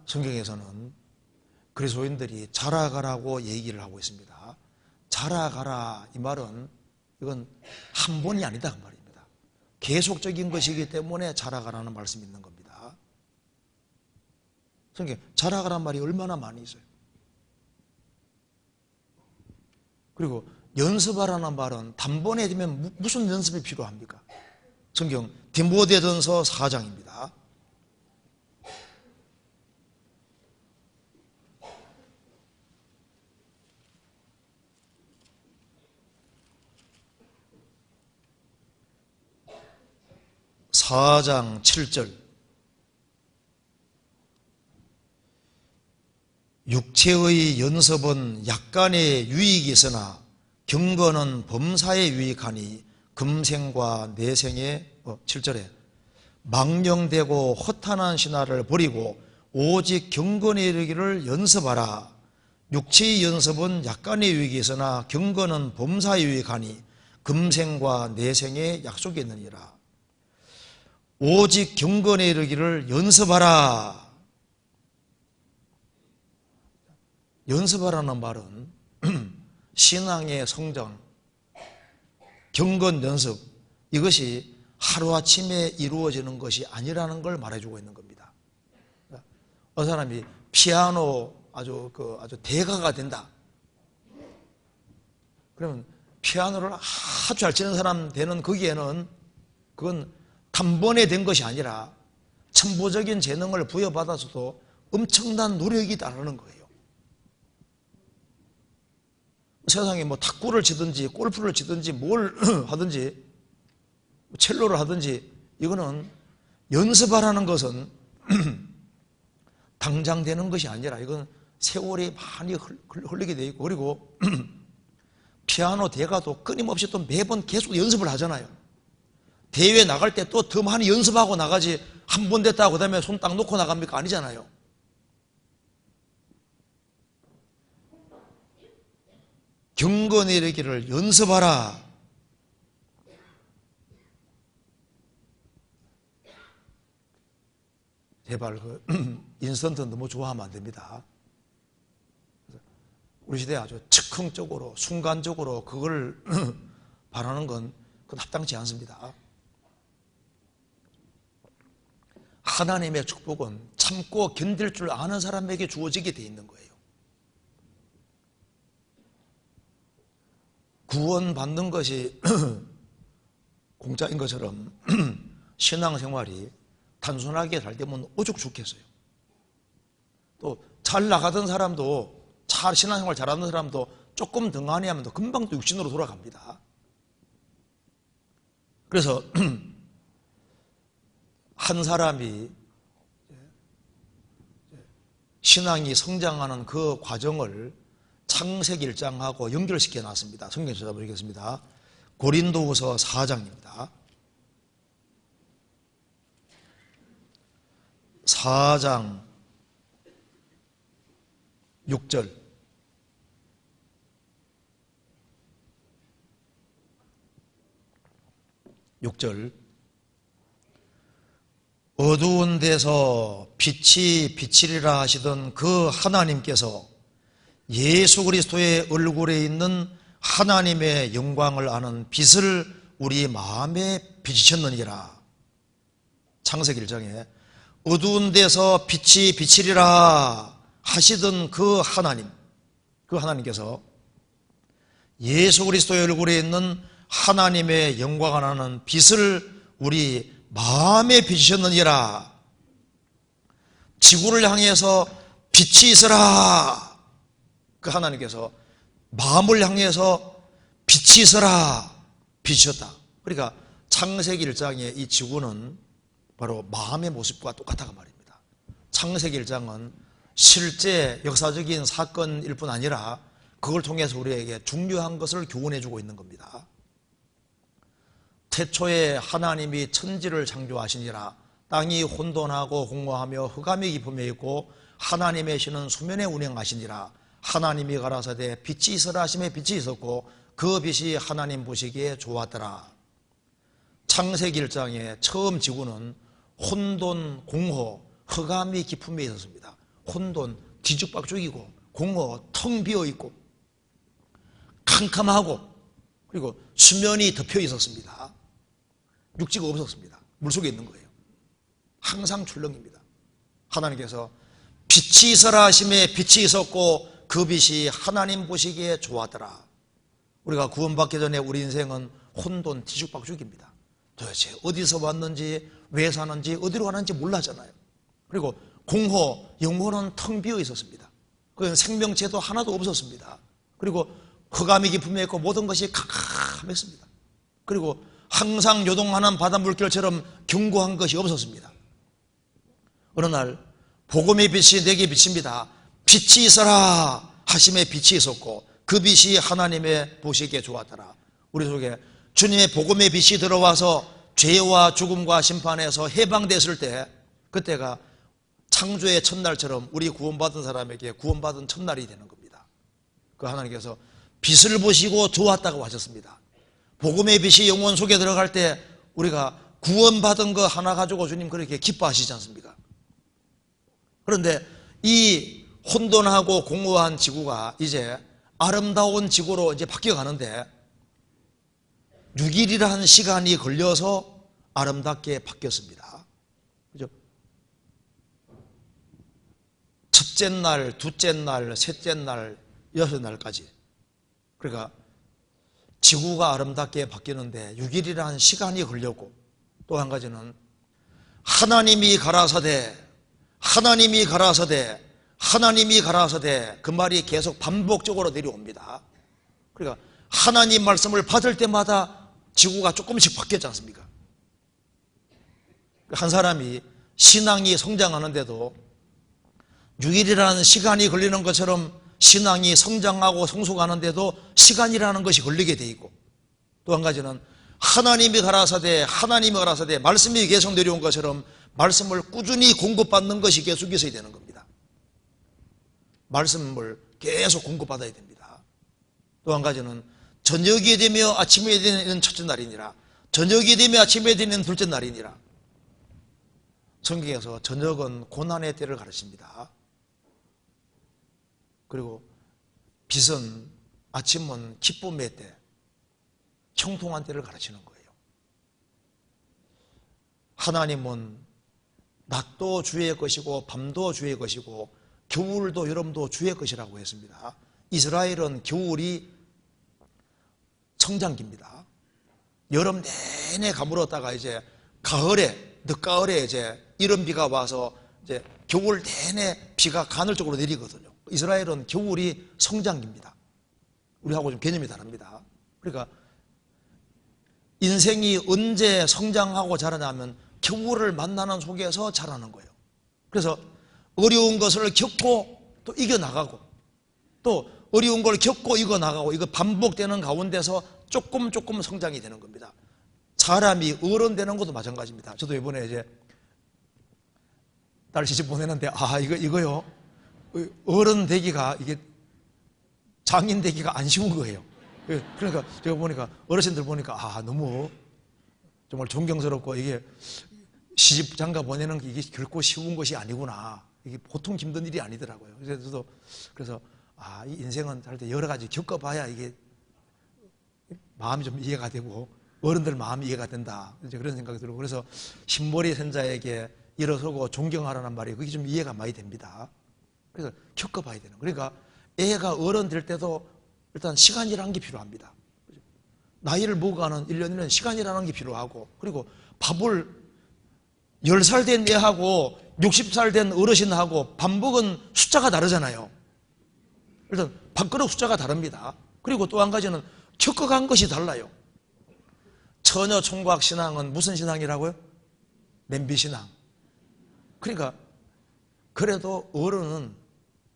성경에서는 그리스도인들이 자라가라고 얘기를 하고 있습니다. 자라가라 이 말은 이건 한 번이 아니다 그 말입니다. 계속적인 것이기 때문에 자라가라는 말씀이 있는 겁니다. 성경 자라가라는 말이 얼마나 많이 있어요. 그리고 연습하라는 말은 단번에 되면 무슨 연습이 필요합니까? 성경 디모데전서 4장입니다. (4장 7절) 육체의 연습은 약간의 유익이 있으나 경건은 범사에 유익하니 금생과 내생에 7절에 망령되고 허탄한 신화를 버리고 오직 경건에 이르기를 연습하라. 육체의 연습은 약간의 유익이 있으나 경건은 범사에 유익하니 금생과 내생에 약속이 있느니라. 오직 경건에 이르기를 연습하라. 연습하라는 말은 신앙의 성장, 경건 연습, 이것이 하루아침에 이루어지는 것이 아니라는 걸 말해주고 있는 겁니다. 어느 사람이 피아노 아주 대가가 된다. 그러면 피아노를 아주 잘 치는 사람 되는 거기에는 그건 단번에 된 것이 아니라 천부적인 재능을 부여받아서도 엄청난 노력이 따르는 거예요. 세상에 뭐 탁구를 치든지 골프를 치든지 뭘 하든지 첼로를 하든지 이거는 연습하라는 것은 당장 되는 것이 아니라 이건 세월이 많이 흘리게 돼 있고, 그리고 피아노 대가도 끊임없이 또 매번 계속 연습을 하잖아요. 대회 나갈 때 또 더 많이 연습하고 나가지 한 번 됐다고 그 다음에 손 딱 놓고 나갑니까? 아니잖아요. 경건에 이르기를 연습하라. 제발 인스턴트 너무 좋아하면 안 됩니다. 우리 시대에 아주 즉흥적으로 순간적으로 그걸 바라는 건 그건 합당치 않습니다. 하나님의 축복은 참고 견딜 줄 아는 사람에게 주어지게 돼 있는 거예요. 구원받는 것이 공짜인 것처럼 신앙생활이 단순하게 잘 되면 오죽 좋겠어요. 또 잘 나가던 사람도, 신앙생활 잘하는 사람도 조금 등한히 하면 금방 또 육신으로 돌아갑니다. 그래서 한 사람이 신앙이 성장하는 그 과정을 창세기 1장하고 연결시켜 놨습니다. 성경 찾아보겠습니다. 고린도후서 4장입니다. 4장 6절. 어두운 데서 빛이 비치리라 하시던 그 하나님께서 예수 그리스도의 얼굴에 있는 하나님의 영광을 아는 빛을 우리 마음에 비치셨느니라. 창세기 1장에 어두운 데서 빛이 비치리라 하시던 그 하나님께서 예수 그리스도의 얼굴에 있는 하나님의 영광을 아는 빛을 우리 마음에 비치셨느니라. 지구를 향해서 빛이 있어라. 그 하나님께서 마음을 향해서 빛이 있어라 비추셨다. 그러니까 창세기 1장의 이 지구는 바로 마음의 모습과 똑같다고 말입니다. 창세기 1장은 실제 역사적인 사건일 뿐 아니라 그걸 통해서 우리에게 중요한 것을 교훈해 주고 있는 겁니다. 태초에 하나님이 천지를 창조하시니라. 땅이 혼돈하고 공허하며 흑암이 깊음에 있고 하나님의 신은 수면에 운행하시니라. 하나님이 가라사대 빛이 있으라 하심에 빛이 있었고 그 빛이 하나님 보시기에 좋았더라. 창세기 1장의 처음 지구는 혼돈, 공허, 흑암이 깊음에 있었습니다. 혼돈, 뒤죽박죽이고 공허, 텅 비어있고 캄캄하고 그리고 수면이 덮여 있었습니다. 육지가 없었습니다. 물속에 있는 거예요. 항상 출렁입니다. 하나님께서 빛이 있어라 하심에 빛이 있었고 그 빛이 하나님 보시기에 좋았더라. 우리가 구원받기 전에 우리 인생은 혼돈, 뒤죽박죽입니다. 도대체 어디서 왔는지 왜 사는지 어디로 가는지 몰라잖아요. 그리고 공허, 영혼은 텅 비어 있었습니다. 그 생명체도 하나도 없었습니다. 그리고 흑암이 깊음에 있고 모든 것이 캄캄했습니다. 그리고 항상 요동하는 바다 물결처럼 견고한 것이 없었습니다. 어느 날 복음의 빛이 내게 비칩니다. 빛이 있어라 하심에 빛이 있었고 그 빛이 하나님의 보시기에 좋았더라. 우리 속에 주님의 복음의 빛이 들어와서 죄와 죽음과 심판에서 해방됐을 때 그때가 창조의 첫날처럼 우리 구원받은 사람에게 구원받은 첫날이 되는 겁니다. 그 하나님께서 빛을 보시고 좋았다고 하셨습니다. 복음의 빛이 영혼 속에 들어갈 때 우리가 구원받은 거 하나 가지고 주님 그렇게 기뻐하시지 않습니까? 그런데 이 혼돈하고 공허한 지구가 이제 아름다운 지구로 이제 바뀌어 가는데 6일이라는 시간이 걸려서 아름답게 바뀌었습니다. 그죠? 첫째 날, 둘째 날, 셋째 날, 여섯 날까지. 그러니까 지구가 아름답게 바뀌는데 6일이라는 시간이 걸렸고 또 한 가지는 하나님이 가라사대, 하나님이 가라사대, 하나님이 가라사대 그 말이 계속 반복적으로 내려옵니다. 그러니까 하나님 말씀을 받을 때마다 지구가 조금씩 바뀌었지 않습니까? 한 사람이 신앙이 성장하는데도 6일이라는 시간이 걸리는 것처럼 신앙이 성장하고 성숙하는데도 시간이라는 것이 걸리게 돼 있고 또 한 가지는 하나님이 가라사대 하나님이 가라사대 말씀이 계속 내려온 것처럼 말씀을 꾸준히 공급받는 것이 계속 있어야 되는 겁니다. 말씀을 계속 공급받아야 됩니다. 또 한 가지는 저녁이 되며 아침이 되는 첫째 날이니라 저녁이 되며 아침이 되는 둘째 날이니라. 성경에서 저녁은 고난의 때를 가르칩니다. 그리고 빛은 아침은 기쁨의 때, 형통한 때를 가르치는 거예요. 하나님은 낮도 주의 것이고 밤도 주의 것이고 겨울도 여름도 주의 것이라고 했습니다. 이스라엘은 겨울이 성장기입니다. 여름 내내 가물었다가 이제 가을에 늦가을에 이제 이른 비가 와서 이제 겨울 내내 비가 간헐적으로 내리거든요. 이스라엘은 겨울이 성장기입니다. 우리하고 좀 개념이 다릅니다. 그러니까 인생이 언제 성장하고 자라냐면 겨울을 만나는 속에서 자라는 거예요. 그래서 어려운 것을 겪고 또 이겨나가고 또 어려운 걸 겪고 이겨나가고 이거 반복되는 가운데서 조금 성장이 되는 겁니다. 사람이 어른 되는 것도 마찬가지입니다. 저도 이번에 이제 딸 시집 보내는데 이거요 어른 되기가 이게 장인 되기가 안 쉬운 거예요. 그러니까 제가 보니까 어르신들 보니까 너무 정말 존경스럽고 이게 시집 장가 보내는 게 이게 결코 쉬운 것이 아니구나. 이게 보통 힘든 일이 아니더라고요. 그래서 저도 이 인생은 할 때 여러 가지 겪어봐야 이게 마음이 좀 이해가 되고 어른들 마음이 이해가 된다. 이제 그런 생각이 들고 그래서 흰머리 선자에게 일어서고 존경하라는 말이 그게 좀 이해가 많이 됩니다. 그래서 겪어봐야 되는. 그러니까 애가 어른 될 때도 일단 시간이라는 게 필요합니다. 나이를 먹어가는 1년 1년 시간이라는 게 필요하고 그리고 밥을 10살 된 애하고 60살 된 어르신하고 밥 먹은 숫자가 다르잖아요. 일단 밥그릇 숫자가 다릅니다. 그리고 또 한 가지는 겪어간 것이 달라요. 처녀 총각 신앙은 무슨 신앙이라고요? 냄비 신앙. 그러니까 그래도 어른은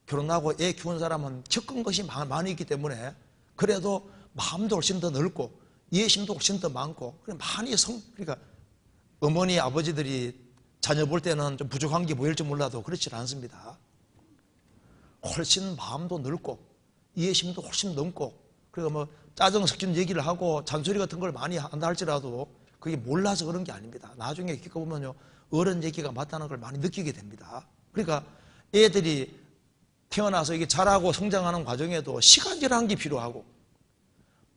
결혼하고 애 키운 사람은 겪은 것이 많이 있기 때문에 그래도 마음도 훨씬 더 넓고 이해심도 훨씬 더 많고 많이 그러니까 어머니 아버지들이 자녀 볼 때는 좀 부족한 게 보일지 몰라도 그렇지 않습니다. 훨씬 마음도 넓고 이해심도 훨씬 넘고 그리고 뭐 짜증 섞인 얘기를 하고 잔소리 같은 걸 많이 한다 할지라도 그게 몰라서 그런 게 아닙니다. 나중에 겪어보면요 어른 얘기가 맞다는 걸 많이 느끼게 됩니다. 그러니까 애들이 태어나서 이게 자라고 성장하는 과정에도 시간이라는 게 필요하고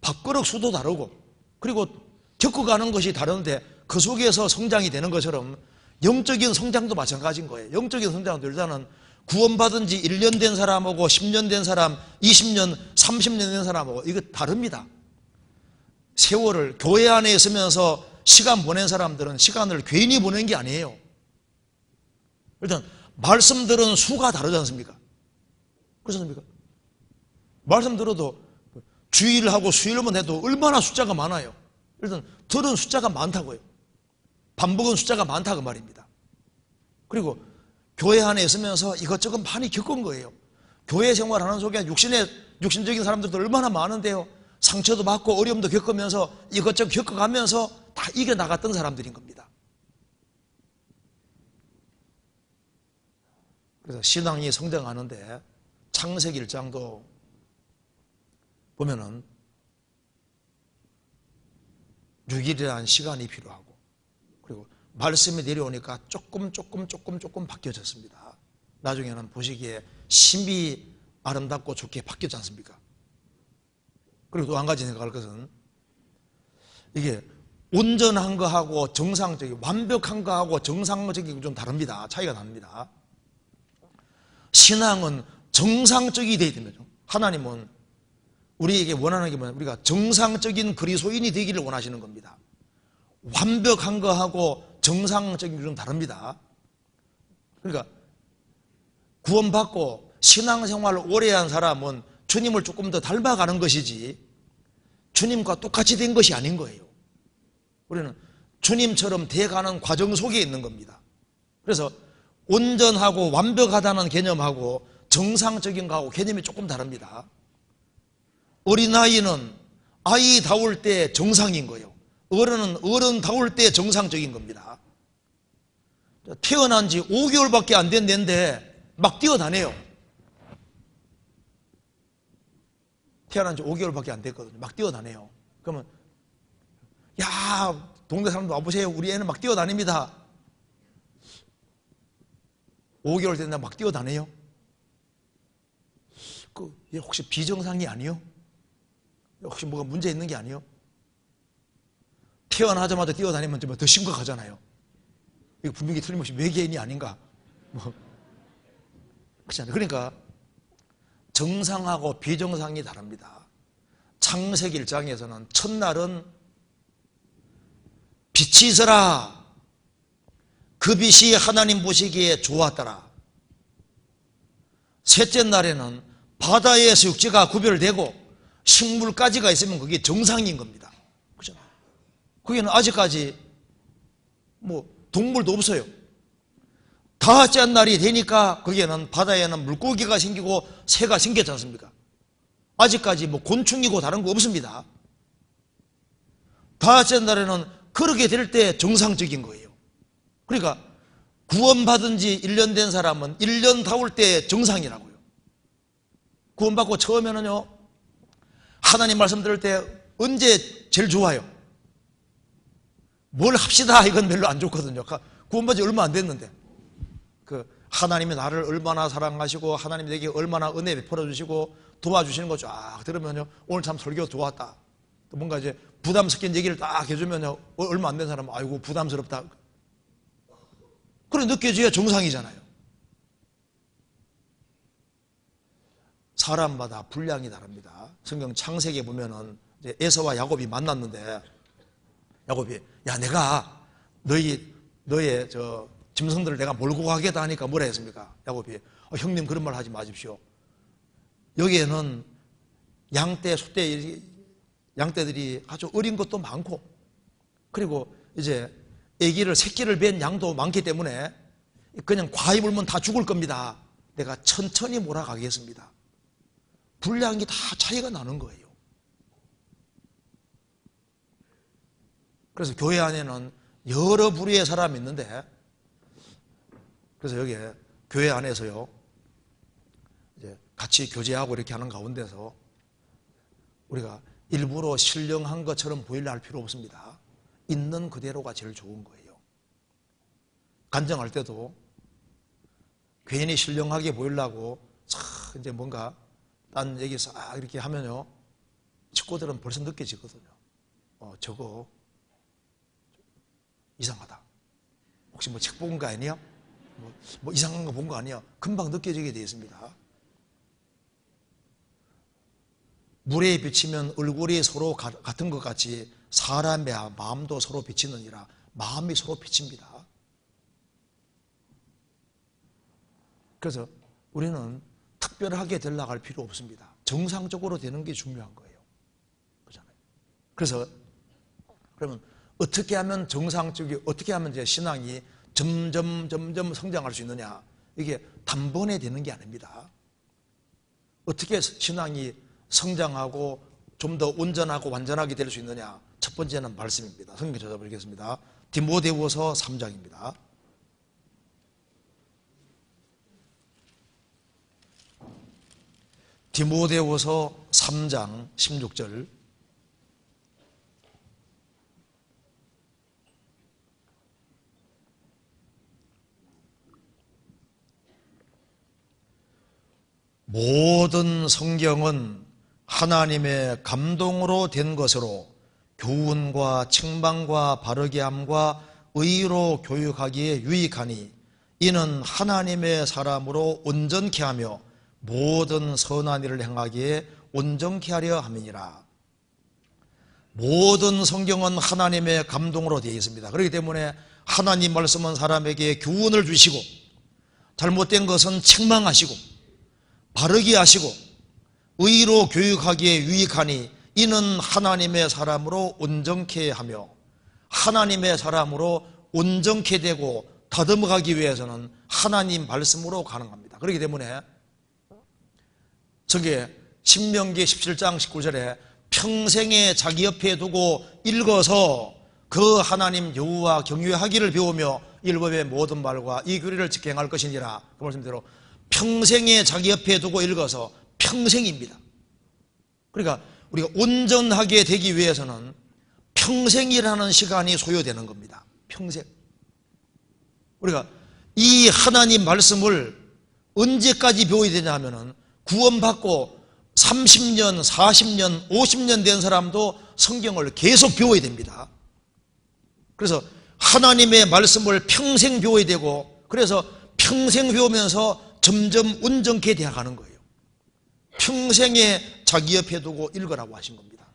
밥그릇 수도 다르고 그리고 겪어가는 것이 다른데 그 속에서 성장이 되는 것처럼 영적인 성장도 마찬가지인 거예요. 영적인 성장도 일단은 구원받은 지 1년 된 사람하고 10년 된 사람, 20년, 30년 된 사람하고 이거 다릅니다. 세월을 교회 안에 있으면서 시간 보낸 사람들은 시간을 괜히 보낸 게 아니에요. 일단 말씀 들은 수가 다르지 않습니까? 그렇지 않습니까? 말씀 들어도 주일하고 수일만 해도 얼마나 숫자가 많아요. 일단 들은 숫자가 많다고요. 밥 먹은 숫자가 많다고 말입니다. 그리고 교회 안에 있으면서 이것저것 많이 겪은 거예요. 교회 생활하는 속에 육신적인 사람들도 얼마나 많은데요. 상처도 받고 어려움도 겪으면서 이것저것 겪어가면서 다 이겨나갔던 사람들인 겁니다. 그래서 신앙이 성장하는데 창세기 1장도 보면은 6일이라는 시간이 필요하고 그리고 말씀이 내려오니까 조금 바뀌어졌습니다. 나중에는 보시기에 심히 아름답고 좋게 바뀌었지 않습니까? 그리고 또 한 가지 생각할 것은 이게 온전한 거하고 정상적인 완벽한 거하고 정상적이고 좀 다릅니다. 차이가 납니다. 신앙은 정상적이 되어야 됩니다. 하나님은 우리에게 원하는 게 뭐냐면 우리가 정상적인 그리스도인이 되기를 원하시는 겁니다. 완벽한 거하고 정상적인 게 좀 다릅니다. 그러니까 구원받고 신앙생활을 오래 한 사람은 주님을 조금 더 닮아가는 것이지 주님과 똑같이 된 것이 아닌 거예요. 우리는 주님처럼 돼가는 과정 속에 있는 겁니다. 그래서 온전하고 완벽하다는 개념하고 정상적인 거하고 개념이 조금 다릅니다. 어린아이는 아이다울 때 정상인 거예요. 어른은 어른다울 때 정상적인 겁니다. 태어난 지 5개월밖에 안 된 애인데 막 뛰어다녀요. 태어난 지 5개월밖에 안 됐거든요. 막 뛰어다녀요. 그러면 야 동네 사람들 와보세요. 우리 애는 막 뛰어다닙니다. 5개월 됐는데 막 뛰어다녀요. 얘 혹시 비정상이 아니요? 혹시 뭐가 문제 있는 게 아니요? 태어나자마자 뛰어다니면 좀 더 심각하잖아요. 이거 분명히 틀림없이 외계인이 아닌가? 그렇지 않아요? 그러니까 정상하고 비정상이 다릅니다. 창세기 1장에서는 첫날은 빛이 있어라. 그 빛이 하나님 보시기에 좋았더라. 셋째 날에는 바다에서 육지가 구별되고 식물까지가 있으면 그게 정상인 겁니다. 그죠? 거기는 아직까지 뭐 동물도 없어요. 다섯째 날이 되니까 거기에는 바다에는 물고기가 생기고 새가 생겼지 않습니까? 아직까지 뭐 곤충이고 다른 거 없습니다. 다섯째 날에는 그렇게 될 때 정상적인 거예요. 그러니까 구원받은 지 1년 된 사람은 1년 다울 때 정상이라고요. 구원받고 처음에는요 하나님 말씀 들을 때 언제 제일 좋아요? 뭘 합시다 이건 별로 안 좋거든요. 구원받은 지 얼마 안 됐는데 하나님이 나를 얼마나 사랑하시고 하나님이 내게 얼마나 은혜 베풀어 주시고 도와주시는 거 쫙 들으면요 오늘 참 설교 좋았다. 또 뭔가 이제 부담 섞인 얘기를 딱 해주면요 얼마 안 된 사람은 아이고 부담스럽다. 그래 느껴져야 정상이잖아요. 사람마다 분량이 다릅니다. 성경 창세기에 보면은 이제 에서와 야곱이 만났는데 야곱이 야 내가 너희 너의 짐승들을 내가 몰고 가겠다 하니까 뭐라 했습니까? 야곱이 형님 그런 말 하지 마십시오. 여기에는 양떼, 소떼, 양떼들이 아주 어린 것도 많고, 그리고 이제 새끼를 뵌 양도 많기 때문에 그냥 과히 물면 다 죽을 겁니다. 내가 천천히 몰아가겠습니다. 분량이 다 차이가 나는 거예요. 그래서 교회 안에는 여러 부류의 사람이 있는데, 그래서 여기에 교회 안에서요, 이제 같이 교제하고 이렇게 하는 가운데서 우리가 일부러 신령한 것처럼 보이려 할 필요 없습니다. 있는 그대로가 제일 좋은 거예요. 간증할 때도 괜히 신령하게 보이려고 이제 뭔가 딴 얘기 싹 이렇게 하면요, 식구들은 벌써 느껴지거든요. 저거 이상하다. 혹시 뭐 책 본 거 아니야? 뭐 이상한 거 본 거 아니야? 금방 느껴지게 되어 있습니다. 물에 비치면 얼굴이 서로 같은 것 같이 사람의 마음도 서로 비치느니라. 마음이 서로 비칩니다. 그래서 우리는 특별하게 되려고 할 필요 없습니다. 정상적으로 되는 게 중요한 거예요. 그렇잖아요. 그래서 그러면 어떻게 하면 어떻게 하면 이제 신앙이 점점 성장할 수 있느냐? 이게 단번에 되는 게 아닙니다. 어떻게 신앙이 성장하고 좀 더 온전하고 완전하게 될 수 있느냐? 첫 번째는 말씀입니다. 성경 찾아보겠습니다. 디모데후서 3장입니다. 디모데후서 3장 16절. 모든 성경은 하나님의 감동으로 된 것으로 교훈과 책망과 바르게 함과 의로 교육하기에 유익하니 이는 하나님의 사람으로 온전케 하며 모든 선한 일을 행하기에 온전케 하려 함이니라. 모든 성경은 하나님의 감동으로 되어 있습니다. 그렇기 때문에 하나님 말씀은 사람에게 교훈을 주시고, 잘못된 것은 책망하시고 바르게 하시고 의로 교육하기에 유익하니 이는 하나님의 사람으로 온전케 하며, 하나님의 사람으로 온전케 되고 다듬어가기 위해서는 하나님 말씀으로 가능합니다. 그렇기 때문에 저게 신명기 17장 19절에 평생에 자기 옆에 두고 읽어서 그 하나님 여호와 경외하기를 배우며 율법의 모든 말과 이 규례를 지켜 행할 것이니라. 그 말씀대로 평생에 자기 옆에 두고 읽어서 평생입니다. 그러니까 우리가 온전하게 되기 위해서는 평생이라는 시간이 소요되는 겁니다. 평생. 우리가 이 하나님 말씀을 언제까지 배워야 되냐 하면은 구원받고 30년, 40년, 50년 된 사람도 성경을 계속 배워야 됩니다. 그래서 하나님의 말씀을 평생 배워야 되고, 그래서 평생 배우면서 점점 온전케 되어가는 거예요. 평생에 자기 옆에 두고 읽으라고 하신 겁니다.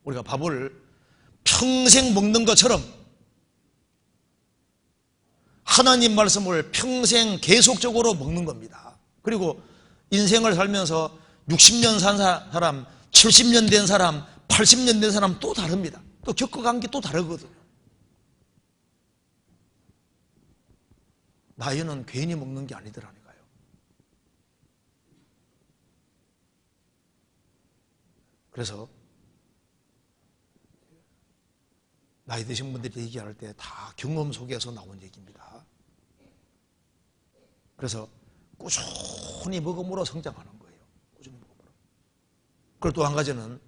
우리가 밥을 평생 먹는 것처럼 하나님 말씀을 평생 계속적으로 먹는 겁니다. 그리고 인생을 살면서 60년 산 사람, 70년 된 사람, 80년 된 사람 또 다릅니다. 또 겪어간 게 또 다르거든요. 나이는 괜히 먹는 게 아니더라니까요. 그래서 나이 드신 분들이 얘기할 때 다 경험 속에서 나온 얘기입니다. 그래서 꾸준히 먹음으로 성장하는 거예요. 꾸준히 먹음으로. 그리고 또 한 가지는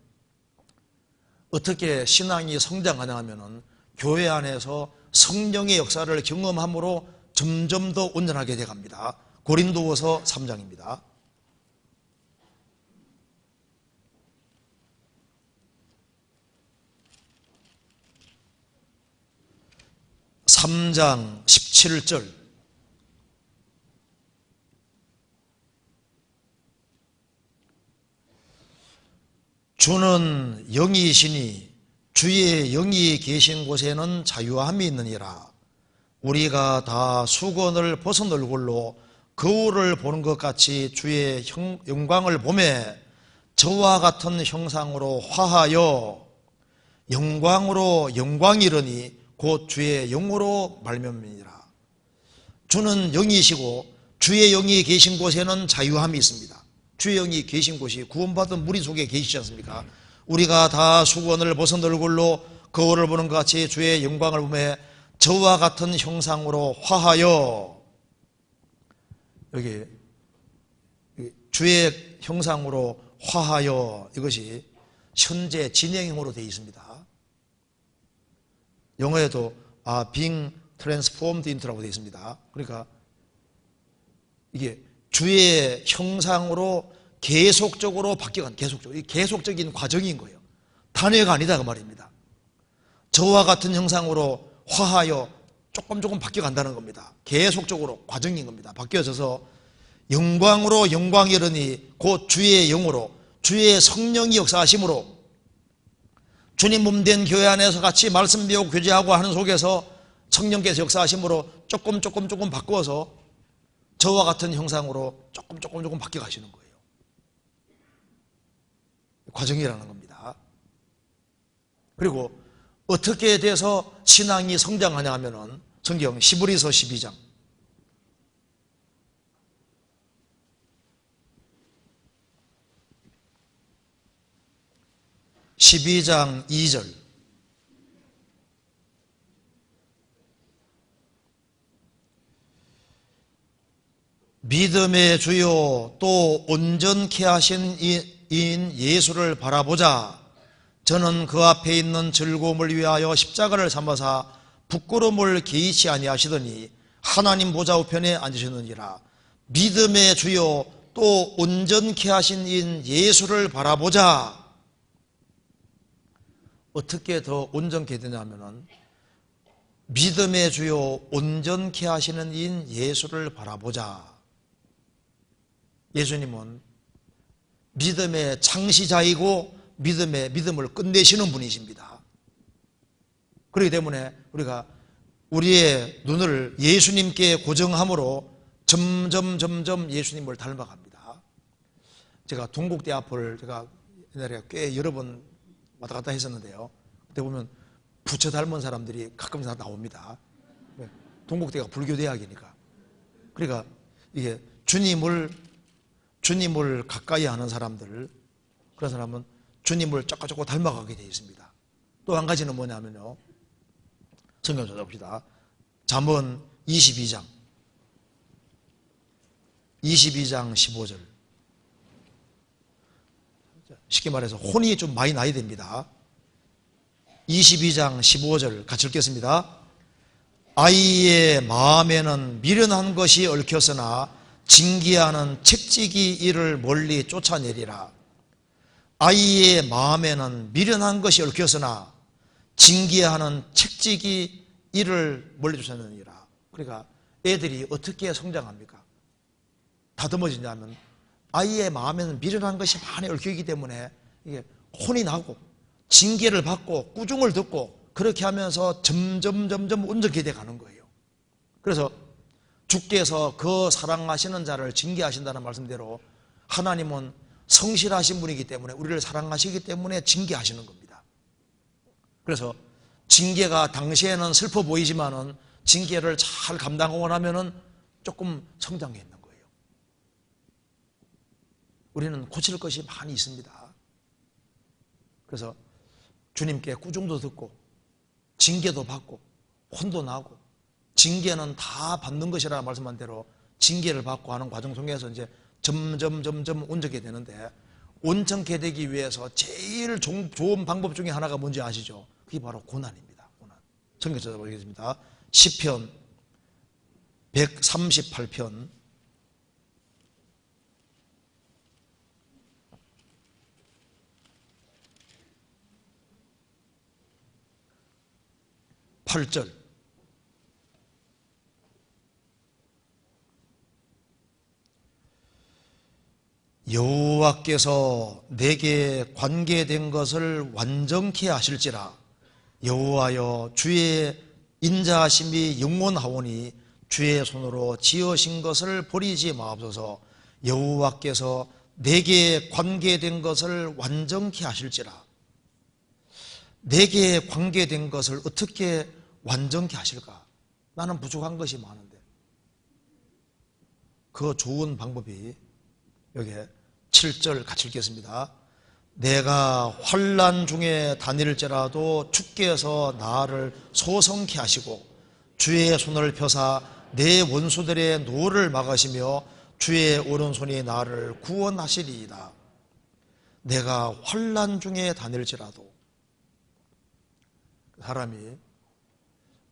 어떻게 신앙이 성장하냐 하면은 교회 안에서 성령의 역사를 경험함으로 점점 더 온전하게 돼 갑니다. 고린도후서 3장입니다. 3장 17절. 주는 영이시니 주의 영이 계신 곳에는 자유함이 있느니라. 우리가 다 수건을 벗은 얼굴로 거울을 보는 것 같이 주의 영광을 보매 저와 같은 형상으로 화하여 영광으로 영광이르니 곧 주의 영으로 말미암으니라. 주는 영이시고 주의 영이 계신 곳에는 자유함이 있습니다. 주의 영이 계신 곳이 구원받은 무리 속에 계시지 않습니까? 우리가 다 수건을 벗은 얼굴로 거울을 보는 것 같이 주의 영광을 보며 저와 같은 형상으로 화하여, 여기 주의 형상으로 화하여, 이것이 현재 진행형으로 되어 있습니다. 영어에도 being transformed into라고 되어 있습니다. 그러니까 이게 주의 형상으로 계속적으로 바뀌어간, 계속적인 과정인 거예요. 단회가 아니다 그 말입니다. 저와 같은 형상으로 화하여 조금 바뀌어간다는 겁니다. 계속적으로 과정인 겁니다. 바뀌어져서 영광으로 영광이 이르니 곧 주의 영으로, 주의 성령이 역사하심으로, 주님 몸된 교회 안에서 같이 말씀 배우고 교제하고 하는 속에서 성령께서 역사하심으로 조금 바꾸어서 저와 같은 형상으로 조금 바뀌어 가시는 거예요. 과정이라는 겁니다. 그리고 어떻게 돼서 신앙이 성장하냐 하면은 성경 히브리서 12장 2절, 믿음의 주요 또 온전케 하신 이인 예수를 바라보자. 저는 그 앞에 있는 즐거움을 위하여 십자가를 삼아사 부끄러움을 개의치 아니하시더니 하나님 보좌 우편에 앉으셨느니라. 믿음의 주요 또 온전케 하신 이인 예수를 바라보자. 어떻게 더 온전케 되냐면은 믿음의 주요 온전케 하시는 이인 예수를 바라보자. 예수님은 믿음의 창시자이고 믿음을 끝내시는 분이십니다. 그렇기 때문에 우리가 우리의 눈을 예수님께 고정함으로 점점 예수님을 닮아갑니다. 제가 동국대 앞을 제가 옛날에 꽤 여러 번 왔다 갔다 했었는데요. 그때 보면 부처 닮은 사람들이 가끔 나옵니다. 동국대가 불교대학이니까. 그러니까 이게 주님을 가까이 하는 사람들, 그런 사람은 주님을 조금 닮아가게 되어 있습니다. 또 한 가지는 뭐냐면요, 성경 찾아봅시다. 잠언 22장 15절. 쉽게 말해서 혼이 좀 많이 나야 됩니다. 22장 15절 같이 읽겠습니다. 아이의 마음에는 미련한 것이 얽혔으나 징계하는 책찍이 이를 멀리 쫓아내리라. 아이의 마음에는 미련한 것이 얽혔으나 징계하는 책찍이 이를 멀리 쫓아내리라. 그러니까 애들이 어떻게 성장합니까? 다듬어지냐면 아이의 마음에는 미련한 것이 많이 얽혀있기 때문에 이게 혼이 나고 징계를 받고 꾸중을 듣고 그렇게 하면서 점점 온전케 돼 가는 거예요. 그래서 주께서 그 사랑하시는 자를 징계하신다는 말씀대로 하나님은 성실하신 분이기 때문에 우리를 사랑하시기 때문에 징계하시는 겁니다. 그래서 징계가 당시에는 슬퍼 보이지만은 징계를 잘 감당하고 나면은 조금 성장해 있는 거예요. 우리는 고칠 것이 많이 있습니다. 그래서 주님께 꾸중도 듣고 징계도 받고 혼도 나고, 징계는 다 받는 것이라 말씀한 대로 징계를 받고 하는 과정 속에서 이제 점점 온전케 되는데, 온전케 되기 위해서 제일 좋은 방법 중에 하나가 뭔지 아시죠? 그게 바로 고난입니다. 고난. 성경 찾아보겠습니다. 시편 138편 8절. 여호와께서 내게 관계된 것을 완전케 하실지라. 여호와여 주의 인자하심이 영원하오니 주의 손으로 지으신 것을 버리지 마옵소서. 여호와께서 내게 관계된 것을 완전케 하실지라. 내게 관계된 것을 어떻게 완전케 하실까? 나는 부족한 것이 많은데. 그 좋은 방법이 여기에 7절 같이 읽겠습니다. 내가 환난 중에 다닐지라도 주께서 나를 소성케 하시고 주의 손을 펴사 내 원수들의 노를 막으시며 주의 오른손이 나를 구원하시리이다. 내가 환난 중에 다닐지라도. 사람이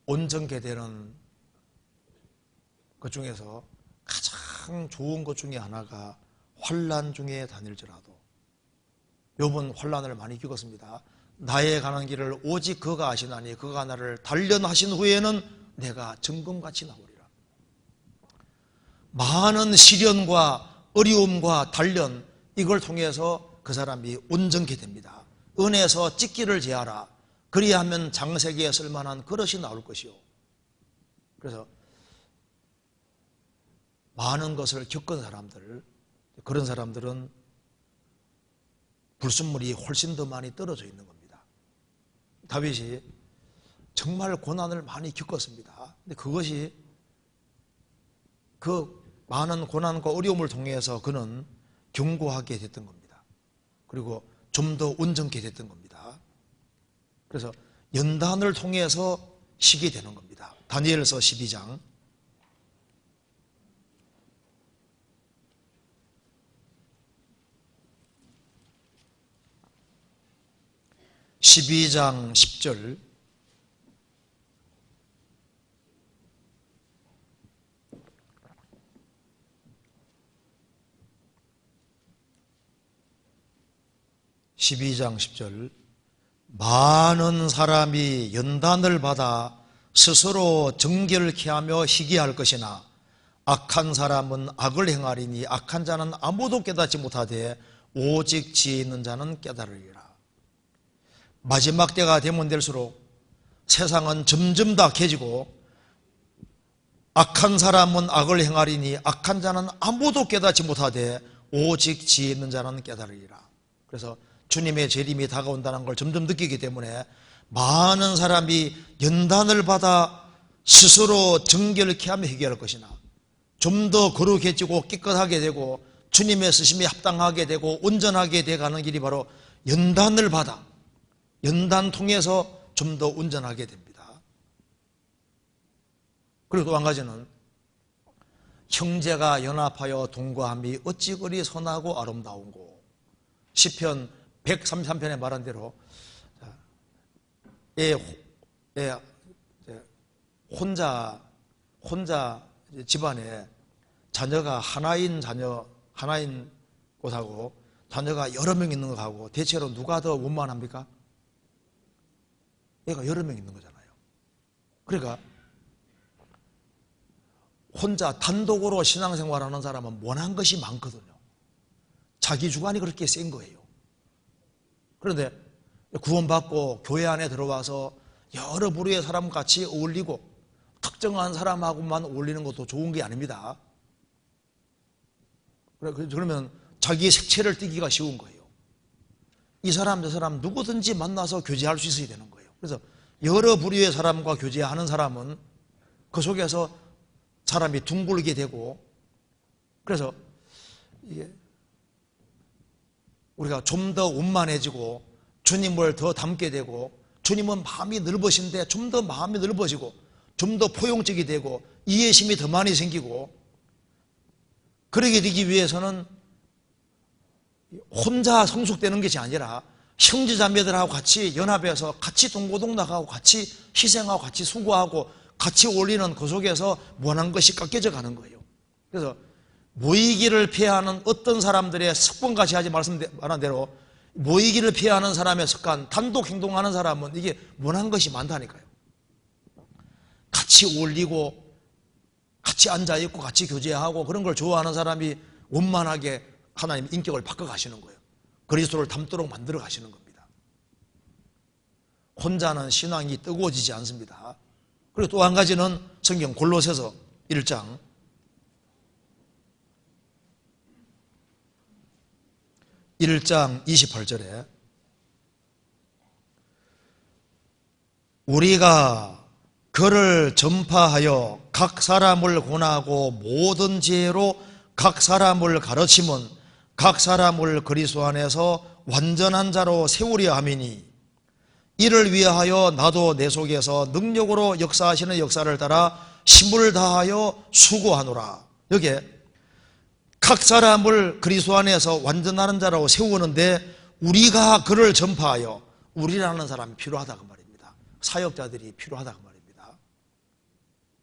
온전케 되는 것 중에서 가장 좋은 것 중에 하나가 환난 중에 다닐지라도. 욥은 환난을 많이 겪었습니다. 나의 가는 길을 오직 그가 아시나니 그가 나를 단련하신 후에는 내가 정금같이 나오리라. 많은 시련과 어려움과 단련, 이걸 통해서 그 사람이 온전케 됩니다. 은에서 찢기를 제하라. 그리하면 장세기에 쓸만한 그릇이 나올 것이요. 그래서 많은 것을 겪은 사람들, 그런 사람들은 불순물이 훨씬 더 많이 떨어져 있는 겁니다. 다윗이 정말 고난을 많이 겪었습니다. 근데 그것이 그 많은 고난과 어려움을 통해서 그는 견고하게 됐던 겁니다. 그리고 좀 더 온전케 됐던 겁니다. 그래서 연단을 통해서 쉬게 되는 겁니다. 다니엘서 12장 12장 10절. 많은 사람이 연단을 받아 스스로 정결케 하며 희귀할 것이나 악한 사람은 악을 행하리니 악한 자는 아무도 깨닫지 못하되 오직 지혜 있는 자는 깨달으리라. 마지막 때가 되면 될수록 세상은 점점 더 악해지고 악한 사람은 악을 행하리니 악한 자는 아무도 깨닫지 못하되 오직 지혜 있는 자는 깨달으리라. 그래서 주님의 재림이 다가온다는 걸 점점 느끼기 때문에 많은 사람이 연단을 받아 스스로 정결케 하며 해결할 것이나 좀 더 거룩해지고 깨끗하게 되고 주님의 쓰심에 합당하게 되고 온전하게 되어가는 길이 바로 연단을 받아 연단 통해서 좀 더 온전하게 됩니다. 그리고 또 한 가지는 형제가 연합하여 동거함이 어찌 그리 선하고 아름다운고. 시편 133편에 말한 대로 혼자 집안에 자녀가 하나인 곳하고 자녀가 여러 명 있는 것하고 대체로 누가 더 원만합니까? 얘가 여러 명 있는 거잖아요. 그러니까 혼자 단독으로 신앙생활하는 사람은 원한 것이 많거든요. 자기 주관이 그렇게 센 거예요. 그런데 구원받고 교회 안에 들어와서 여러 부류의 사람 같이 어울리고 특정한 사람하고만 어울리는 것도 좋은 게 아닙니다. 그러면 자기의 색채를 띠기가 쉬운 거예요. 이 사람 저 사람 누구든지 만나서 교제할 수 있어야 되는 거예요. 그래서 여러 부류의 사람과 교제하는 사람은 그 속에서 사람이 둥글게 되고, 그래서 이게 우리가 좀 더 원만해지고 주님을 더 닮게 되고, 주님은 마음이 넓으신데 좀 더 마음이 넓어지고 좀 더 포용적이 되고 이해심이 더 많이 생기고, 그러게 되기 위해서는 혼자 성숙되는 것이 아니라 형제자매들하고 같이 연합해서 같이 동고동락하고 같이 희생하고 같이 수고하고 같이 어울리는 그 속에서 원한 것이 깎여져 가는 거예요. 그래서 모이기를 피하는 어떤 사람들의 습관같이 하지 말한 대로 모이기를 피하는 사람의 습관, 단독 행동하는 사람은 이게 원한 것이 많다니까요. 같이 어울리고 같이 앉아있고 같이 교제하고 그런 걸 좋아하는 사람이 원만하게 하나님 인격을 바꿔가시는 거예요. 그리스도를 닮도록 만들어 가시는 겁니다. 혼자는 신앙이 뜨거워지지 않습니다. 그리고 또 한 가지는 성경 골로새서 1장 28절에 우리가 그를 전파하여 각 사람을 권하고 모든 지혜로 각 사람을 가르치면 각 사람을 그리스도 안에서 완전한 자로 세우려 함이니 이를 위하여 나도 내 속에서 능력으로 역사하시는 역사를 따라 힘을 다하여 수고하노라. 여기에 각 사람을 그리스도 안에서 완전한 자로 세우는데 우리가 그를 전파하여, 우리라는 사람이 필요하다 그 말입니다. 사역자들이 필요하다 그 말입니다.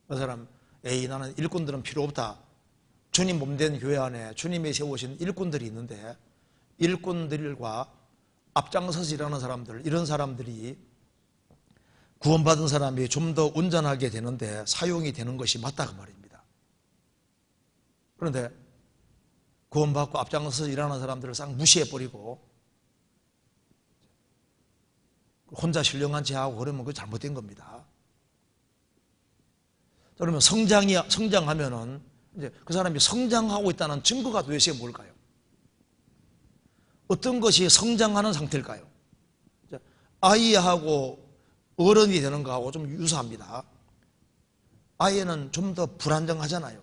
그 사람 에이 나는 일꾼들은 필요 없다. 주님 몸된 교회 안에 주님이 세우신 일꾼들이 있는데 일꾼들과 앞장서서 일하는 사람들, 이런 사람들이 구원받은 사람이 좀 더 온전하게 되는데 사용이 되는 것이 맞다 그 말입니다. 그런데 구원받고 앞장서서 일하는 사람들을 싹 무시해버리고 혼자 신령한 체 하고 그러면 그거 잘못된 겁니다. 그러면 성장하면은 이제 그 사람이 성장하고 있다는 증거가 도대체 뭘까요? 어떤 것이 성장하는 상태일까요? 아이하고 어른이 되는 거하고 좀 유사합니다. 아이는 좀 더 불안정하잖아요.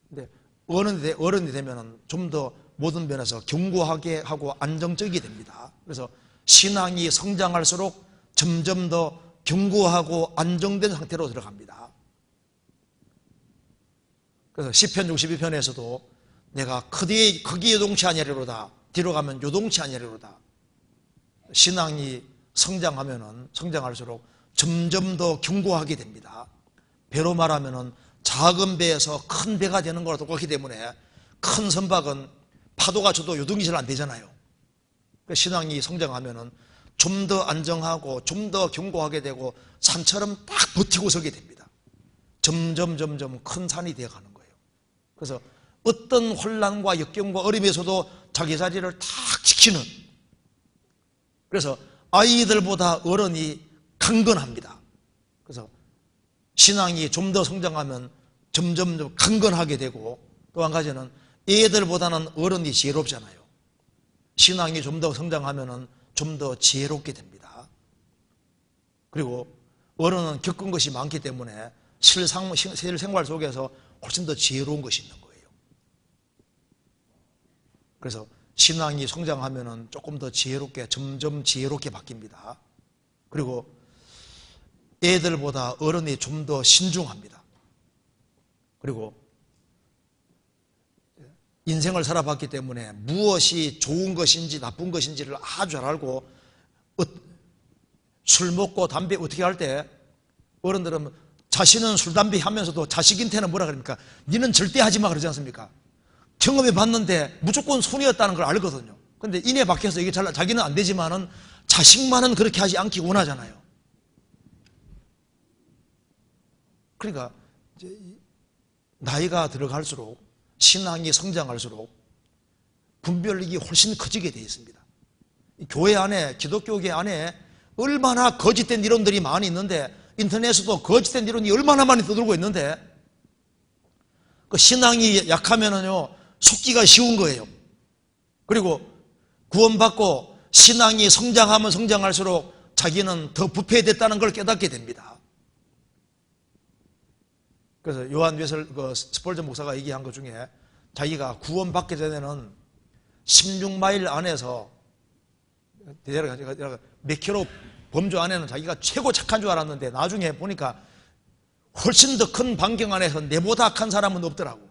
근데 어른이 되면 좀 더 모든 면에서 견고하게 하고 안정적이 됩니다. 그래서 신앙이 성장할수록 점점 더 견고하고 안정된 상태로 들어갑니다. 그래서 시편 62편에서도 내가 크기 요동치 아니하리로다. 뒤로 가면 요동치 아니하리로다. 신앙이 성장할수록 점점 더 견고하게 됩니다. 배로 말하면은 작은 배에서 큰 배가 되는 거랑 똑같기 때문에 큰 선박은 파도가 쳐도 요동이 잘 안 되잖아요. 신앙이 성장하면은 좀 더 안정하고 좀 더 견고하게 되고 산처럼 딱 버티고 서게 됩니다. 점점 큰 산이 되어 가는 거예요. 그래서 어떤 혼란과 역경과 어려움에서도 자기 자리를 탁 지키는, 그래서 아이들보다 어른이 강건합니다. 그래서 신앙이 좀 더 성장하면 점점 강건하게 되고, 또 한 가지는 애들보다는 어른이 지혜롭잖아요. 신앙이 좀 더 성장하면 좀 더 지혜롭게 됩니다. 그리고 어른은 겪은 것이 많기 때문에 실생활 속에서 훨씬 더 지혜로운 것이 있는 거예요. 그래서 신앙이 성장하면 조금 더 지혜롭게, 점점 지혜롭게 바뀝니다. 그리고 애들보다 어른이 좀 더 신중합니다. 그리고 인생을 살아봤기 때문에 무엇이 좋은 것인지 나쁜 것인지를 아주 잘 알고, 술 먹고 담배 어떻게 할 때 어른들은 자신은 술 담배 하면서도 자식한테는 뭐라 그럽니까? 니는 절대 하지 마 그러지 않습니까? 경험해 봤는데 무조건 손이었다는 걸 알거든요. 근데 인해 밖에서 이게 자기는 안 되지만은 자식만은 그렇게 하지 않기 원하잖아요. 그러니까 이제 나이가 들어갈수록, 신앙이 성장할수록 분별력이 훨씬 커지게 되어 있습니다. 교회 안에, 기독교계 안에 얼마나 거짓된 이론들이 많이 있는데, 인터넷에도 거짓된 이론이 얼마나 많이 떠들고 있는데, 그 신앙이 약하면은요 속기가 쉬운 거예요. 그리고 구원받고 신앙이 성장하면 성장할수록 자기는 더 부패됐다는 걸 깨닫게 됩니다. 그래서 요한 스폴전 목사가 얘기한 것 중에 자기가 구원받기 전에는 16마일 안에서 몇 킬로 범주 안에는 자기가 최고 착한 줄 알았는데 나중에 보니까 훨씬 더 큰 반경 안에서 내보다 악한 사람은 없더라고.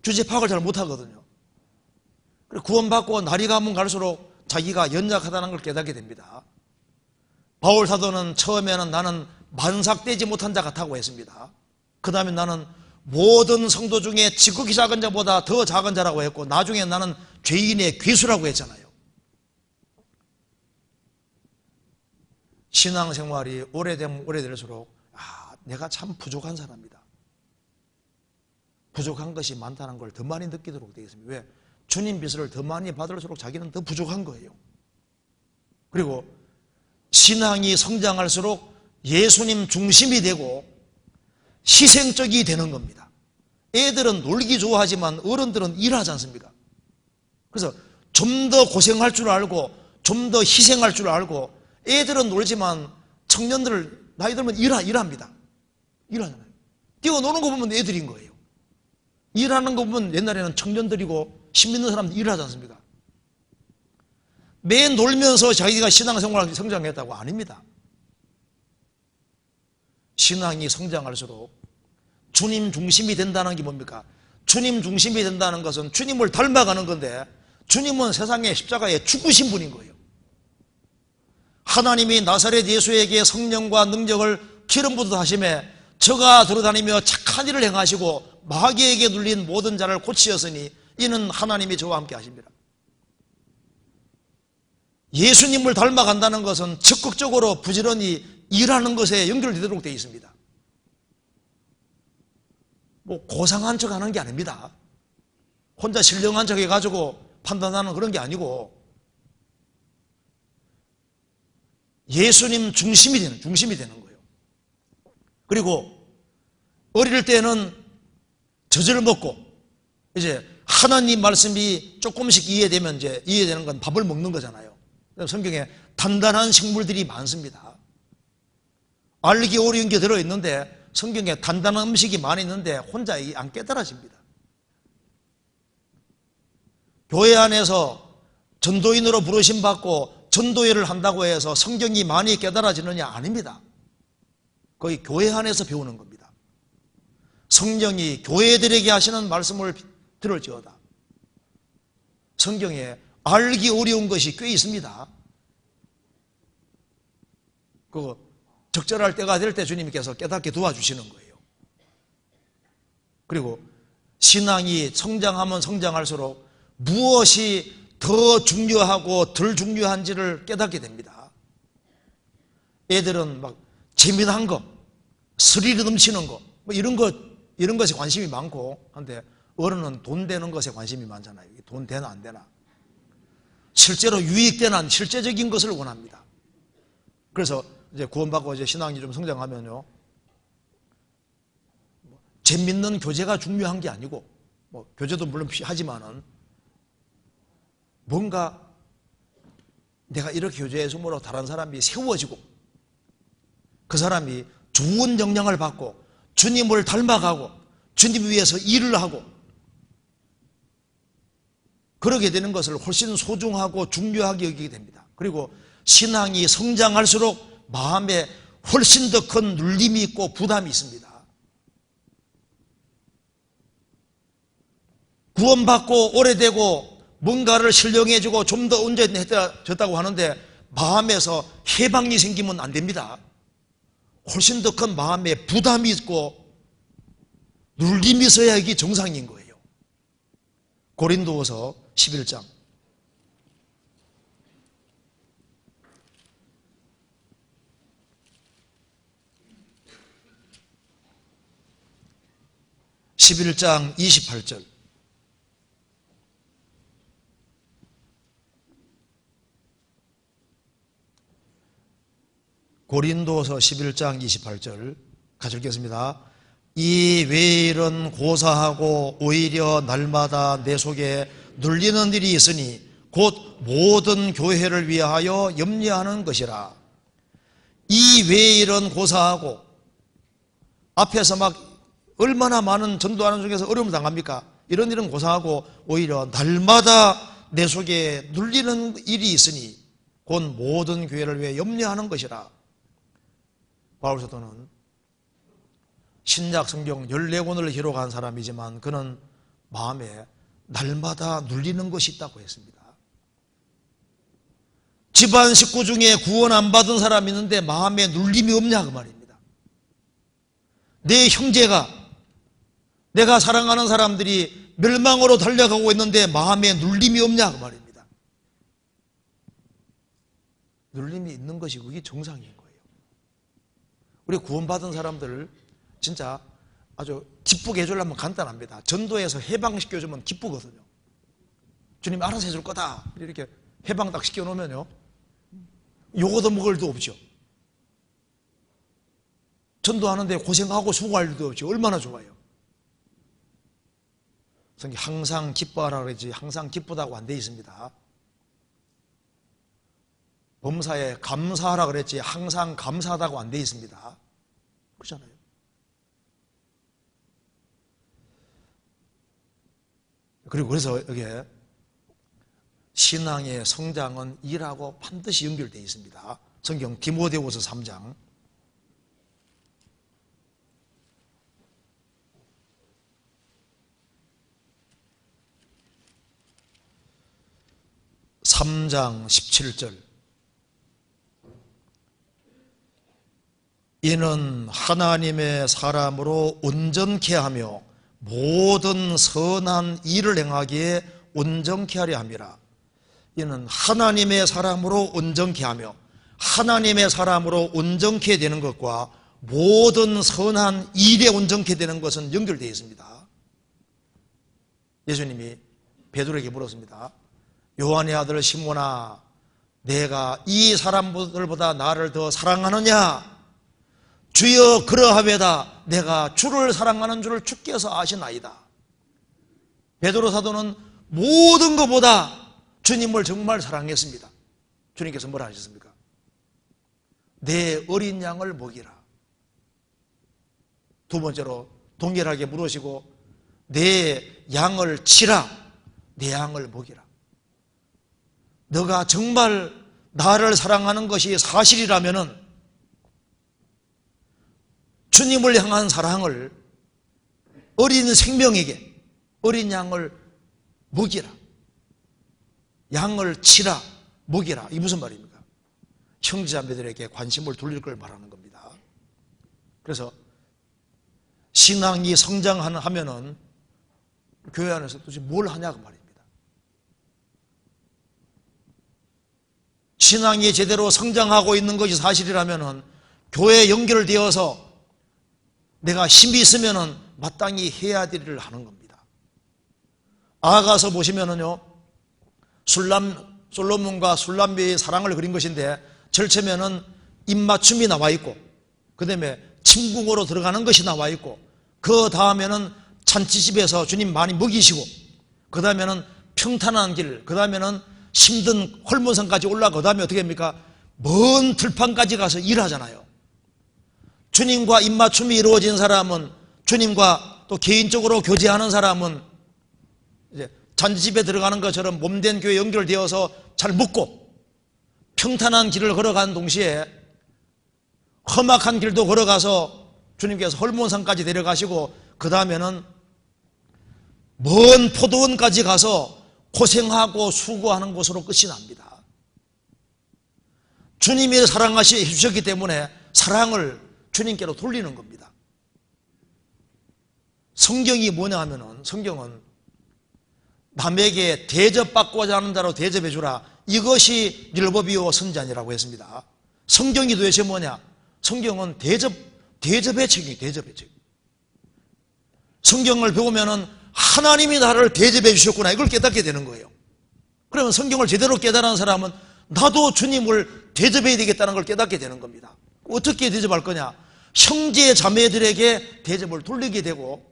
주제 파악을 잘 못하거든요. 그리고 구원받고 날이 가면 갈수록 자기가 연약하다는 걸 깨닫게 됩니다. 바울 사도는 처음에는 나는 만삭되지 못한 자 같다고 했습니다. 그 다음에 나는 모든 성도 중에 지극히 작은 자보다 더 작은 자라고 했고, 나중에 나는 죄인의 괴수라고 했잖아요. 신앙생활이 오래되면 오래될수록 내가 참 부족한 사람이다, 부족한 것이 많다는 걸 더 많이 느끼도록 되겠습니다. 왜? 주님 빛을 더 많이 받을수록 자기는 더 부족한 거예요. 그리고 신앙이 성장할수록 예수님 중심이 되고 희생적이 되는 겁니다. 애들은 놀기 좋아하지만 어른들은 일하지 않습니까? 그래서 좀 더 고생할 줄 알고 좀 더 희생할 줄 알고, 애들은 놀지만 청년들 나이 들면 일합니다. 일하잖아요. 뛰어노는 거 보면 애들인 거예요. 일하는 거 보면 옛날에는 청년들이고 심 있는 사람들 일하지 않습니까? 매 놀면서 자기가 신앙생활 성장했다고? 아닙니다. 신앙이 성장할수록 주님 중심이 된다는 게 뭡니까? 주님 중심이 된다는 것은 주님을 닮아가는 건데, 주님은 세상에 십자가에 죽으신 분인 거예요. 하나님이 나사렛 예수에게 성령과 능력을 기름 부듯 하심에 저가 돌아다니며 착한 일을 행하시고 마귀에게 눌린 모든 자를 고치셨으니 이는 하나님이 저와 함께 하십니다. 예수님을 닮아간다는 것은 적극적으로 부지런히 일하는 것에 연결되도록 되어 있습니다. 뭐 고상한 척 하는 게 아닙니다. 혼자 신령한 척 해가지고 판단하는 그런 게 아니고, 예수님 중심이 되는 거예요. 그리고 어릴 때는 젖을 먹고 이제 하나님 말씀이 조금씩 이해되면 이제 이해되는 건 밥을 먹는 거잖아요. 성경에 단단한 식물들이 많습니다. 알기 어려운 게 들어있는데 성경에 단단한 음식이 많이 있는데 혼자 안 깨달아집니다. 교회 안에서 전도인으로 부르심 받고 전도회를 한다고 해서 성경이 많이 깨달아지느냐? 아닙니다. 거의 교회 안에서 배우는 겁니다. 성령이 교회들에게 하시는 말씀을 들을지어다. 성경에 알기 어려운 것이 꽤 있습니다. 그 적절할 때가 될 때 주님께서 깨닫게 도와주시는 거예요. 그리고 신앙이 성장하면 성장할수록 무엇이 더 중요하고 덜 중요한지를 깨닫게 됩니다. 애들은 막 재미난 거, 스릴이 넘치는 거, 뭐 이런 것에 관심이 많고 한데, 어른은 돈 되는 것에 관심이 많잖아요. 돈 되나 안 되나, 실제로 유익되나, 실제적인 것을 원합니다. 그래서 이제 구원받고 이제 신앙이 좀 성장하면요, 재밌는 교제가 중요한 게 아니고, 뭐 교제도 물론 하지만은 뭔가 내가 이렇게 교제했으므로 다른 사람이 세워지고 그 사람이 좋은 영향을 받고 주님을 닮아가고 주님 위해서 일을 하고 그러게 되는 것을 훨씬 소중하고 중요하게 여기게 됩니다. 그리고 신앙이 성장할수록 마음에 훨씬 더 큰 눌림이 있고 부담이 있습니다. 구원받고 오래되고 뭔가를 신령해지고 좀 더 온전해졌다고 하는데 마음에서 해방이 생기면 안 됩니다. 훨씬 더 큰 마음에 부담이 있고 눌림이 있어야 이게 정상인 거예요. 고린도후서 11장 28절. 고린도서 11장 28절 같이 읽겠습니다. 이 외일은 고사하고 오히려 날마다 내 속에 눌리는 일이 있으니 곧 모든 교회를 위하여 염려하는 것이라. 이 외일은 고사하고, 앞에서 막 얼마나 많은 전도하는 중에서 어려움을 당합니까? 이런 일은 고사하고 오히려 날마다 내 속에 눌리는 일이 있으니 곧 모든 교회를 위해 염려하는 것이라. 바울 사도는 신약 성경 14권을 기록한 사람이지만 그는 마음에 날마다 눌리는 것이 있다고 했습니다. 집안 식구 중에 구원 안 받은 사람이 있는데 마음에 눌림이 없냐 그 말입니다. 내 형제가, 내가 사랑하는 사람들이 멸망으로 달려가고 있는데 마음에 눌림이 없냐 그 말입니다. 눌림이 있는 것이 그게 정상인 거예요. 우리 구원받은 사람들 진짜 아주 기쁘게 해주려면 간단합니다. 전도해서 해방시켜주면 기쁘거든요. 주님 알아서 해줄 거다 이렇게 해방 딱 시켜놓으면요, 요거도 먹을 도 없죠. 전도하는데 고생하고 수고할 일도 없지. 얼마나 좋아요. 성경 항상 기뻐하라 그러지 항상 기쁘다고 안 돼 있습니다. 범사에 감사하라 그랬지 항상 감사하다고 안 돼 있습니다. 그렇잖아요. 그리고 그래서 여기에 신앙의 성장은 일하고 반드시 연결되어 있습니다. 성경 디모데후서 3장 17절 이는 하나님의 사람으로 온전케 하며 모든 선한 일을 행하기에 온전케 하려 함이라. 이는 하나님의 사람으로 온전케 하며 하나님의 사람으로 온전케 되는 것과 모든 선한 일에 온전케 되는 것은 연결되어 있습니다. 예수님이 베드로에게 물었습니다. 요한의 아들 시몬아, 내가 이 사람들보다 나를 더 사랑하느냐? 주여 그러하외다. 내가 주를 사랑하는 줄을 주께서 아시나이다. 베드로 사도는 모든 것보다 주님을 정말 사랑했습니다. 주님께서 뭐라 하셨습니까? 내 어린 양을 먹이라. 두 번째로 동일하게 물으시고 내 양을 치라. 내 양을 먹이라. 너가 정말 나를 사랑하는 것이 사실이라면은 주님을 향한 사랑을 어린 생명에게 어린 양을 먹이라. 양을 치라. 먹이라. 이게 무슨 말입니까? 형제자매들에게 관심을 돌릴 걸 말하는 겁니다. 그래서 신앙이 성장하면은 교회 안에서 도대체 뭘 하냐고 말입니다. 신앙이 제대로 성장하고 있는 것이 사실이라면은 교회에 연결되어서 내가 힘이 있으면은 마땅히 해야 될 일을 하는 겁니다. 아가서 보시면은요, 솔로몬과 술람비의 사랑을 그린 것인데 절체면은 입맞춤이 나와 있고, 그 다음에 침궁으로 들어가는 것이 나와 있고, 그 다음에는 잔치집에서 주님 많이 먹이시고, 그 다음에는 평탄한 길, 그 다음에는 힘든 헐몬산까지 올라가, 그 다음에 어떻게 합니까? 먼 들판까지 가서 일하잖아요. 주님과 입맞춤이 이루어진 사람은, 주님과 또 개인적으로 교제하는 사람은 이제 잔치집에 들어가는 것처럼 몸된 교회에 연결되어서 잘 먹고 평탄한 길을 걸어가는 동시에 험악한 길도 걸어가서 주님께서 헐몬산까지 데려가시고 그 다음에는 먼 포도원까지 가서 고생하고 수고하는 곳으로 끝이 납니다. 주님이 사랑하시 주셨기 때문에 사랑을 주님께로 돌리는 겁니다. 성경이 뭐냐 하면은, 성경은 남에게 대접받고자 하는 자로 대접해 주라. 이것이 율법이요 선지자니라고 했습니다. 성경이 도대체 뭐냐? 성경은 대접의 책이에요. 대접의 책. 성경을 배우면은 하나님이 나를 대접해 주셨구나, 이걸 깨닫게 되는 거예요. 그러면 성경을 제대로 깨달은 사람은 나도 주님을 대접해야 되겠다는 걸 깨닫게 되는 겁니다. 어떻게 대접할 거냐? 형제 자매들에게 대접을 돌리게 되고,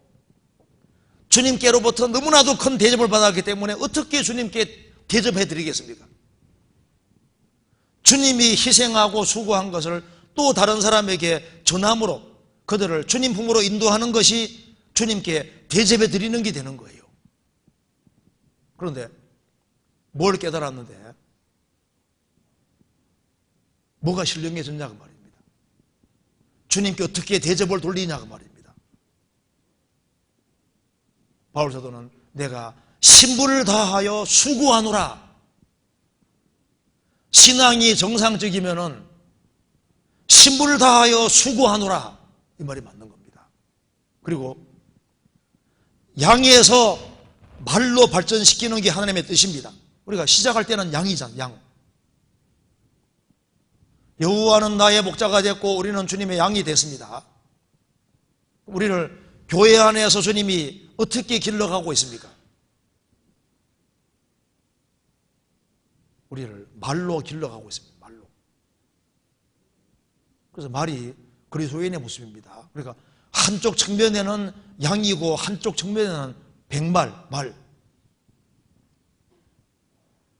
주님께로부터 너무나도 큰 대접을 받았기 때문에 어떻게 주님께 대접해 드리겠습니까? 주님이 희생하고 수고한 것을 또 다른 사람에게 전함으로 그들을 주님 품으로 인도하는 것이 주님께 대접해 드리는 게 되는 거예요. 그런데 뭘 깨달았는데 뭐가 신령해졌냐고 말입니다. 주님께 어떻게 대접을 돌리냐고 말입니다. 바울 사도는 내가 신부를 다하여 수고하노라. 신앙이 정상적이면은 신부를 다하여 수고하노라, 이 말이 맞는 겁니다. 그리고 양에서 말로 발전시키는 게 하나님의 뜻입니다. 우리가 시작할 때는 양이잖아, 양. 여호와는 나의 목자가 됐고 우리는 주님의 양이 됐습니다. 우리를 교회 안에서 주님이 어떻게 길러가고 있습니까? 우리를 말로 길러가고 있습니다. 말로. 그래서 말이 그리스도인의 모습입니다. 그러니까 한쪽 측면에는 양이고 한쪽 측면에는 백말, 말.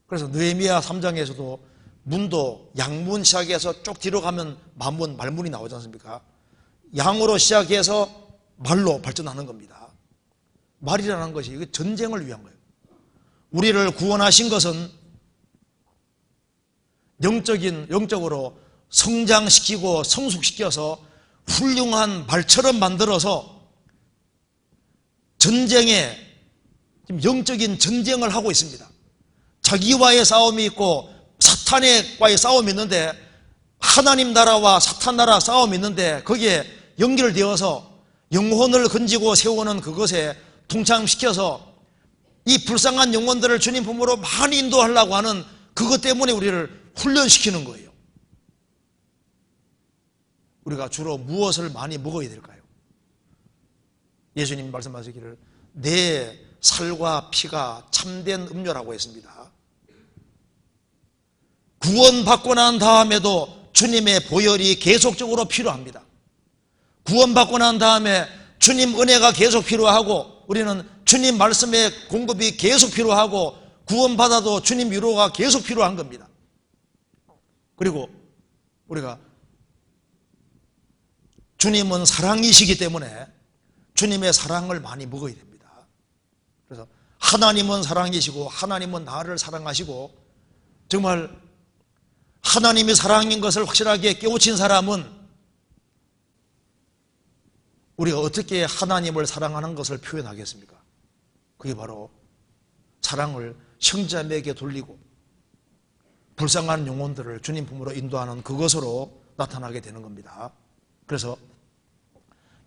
그래서 느헤미야 3장에서도 문도 양문 시작해서 쭉 뒤로 가면 만문, 말문이 나오지 않습니까? 양으로 시작해서 말로 발전하는 겁니다. 말이라는 것이 이게 전쟁을 위한 거예요. 우리를 구원하신 것은 영적으로 성장시키고 성숙시켜서 훌륭한 말처럼 만들어서 전쟁에, 영적인 전쟁을 하고 있습니다. 자기와의 싸움이 있고 사탄과의 싸움이 있는데, 하나님 나라와 사탄 나라 싸움이 있는데 거기에 연결되어서 영혼을 건지고 세우는 그것에 동참시켜서 이 불쌍한 영혼들을 주님 품으로 많이 인도하려고 하는 그것 때문에 우리를 훈련시키는 거예요. 우리가 주로 무엇을 많이 먹어야 될까요? 예수님이 말씀하시기를 내 살과 피가 참된 음료라고 했습니다. 구원받고 난 다음에도 주님의 보혈이 계속적으로 필요합니다. 구원받고 난 다음에 주님 은혜가 계속 필요하고, 우리는 주님 말씀의 공급이 계속 필요하고, 구원받아도 주님 위로가 계속 필요한 겁니다. 그리고 우리가 주님은 사랑이시기 때문에 주님의 사랑을 많이 먹어야 됩니다. 그래서 하나님은 사랑이시고 하나님은 나를 사랑하시고, 정말 하나님이 사랑인 것을 확실하게 깨우친 사람은 우리가 어떻게 하나님을 사랑하는 것을 표현하겠습니까? 그게 바로 사랑을 형제자매에게 돌리고 불쌍한 영혼들을 주님 품으로 인도하는 그것으로 나타나게 되는 겁니다. 그래서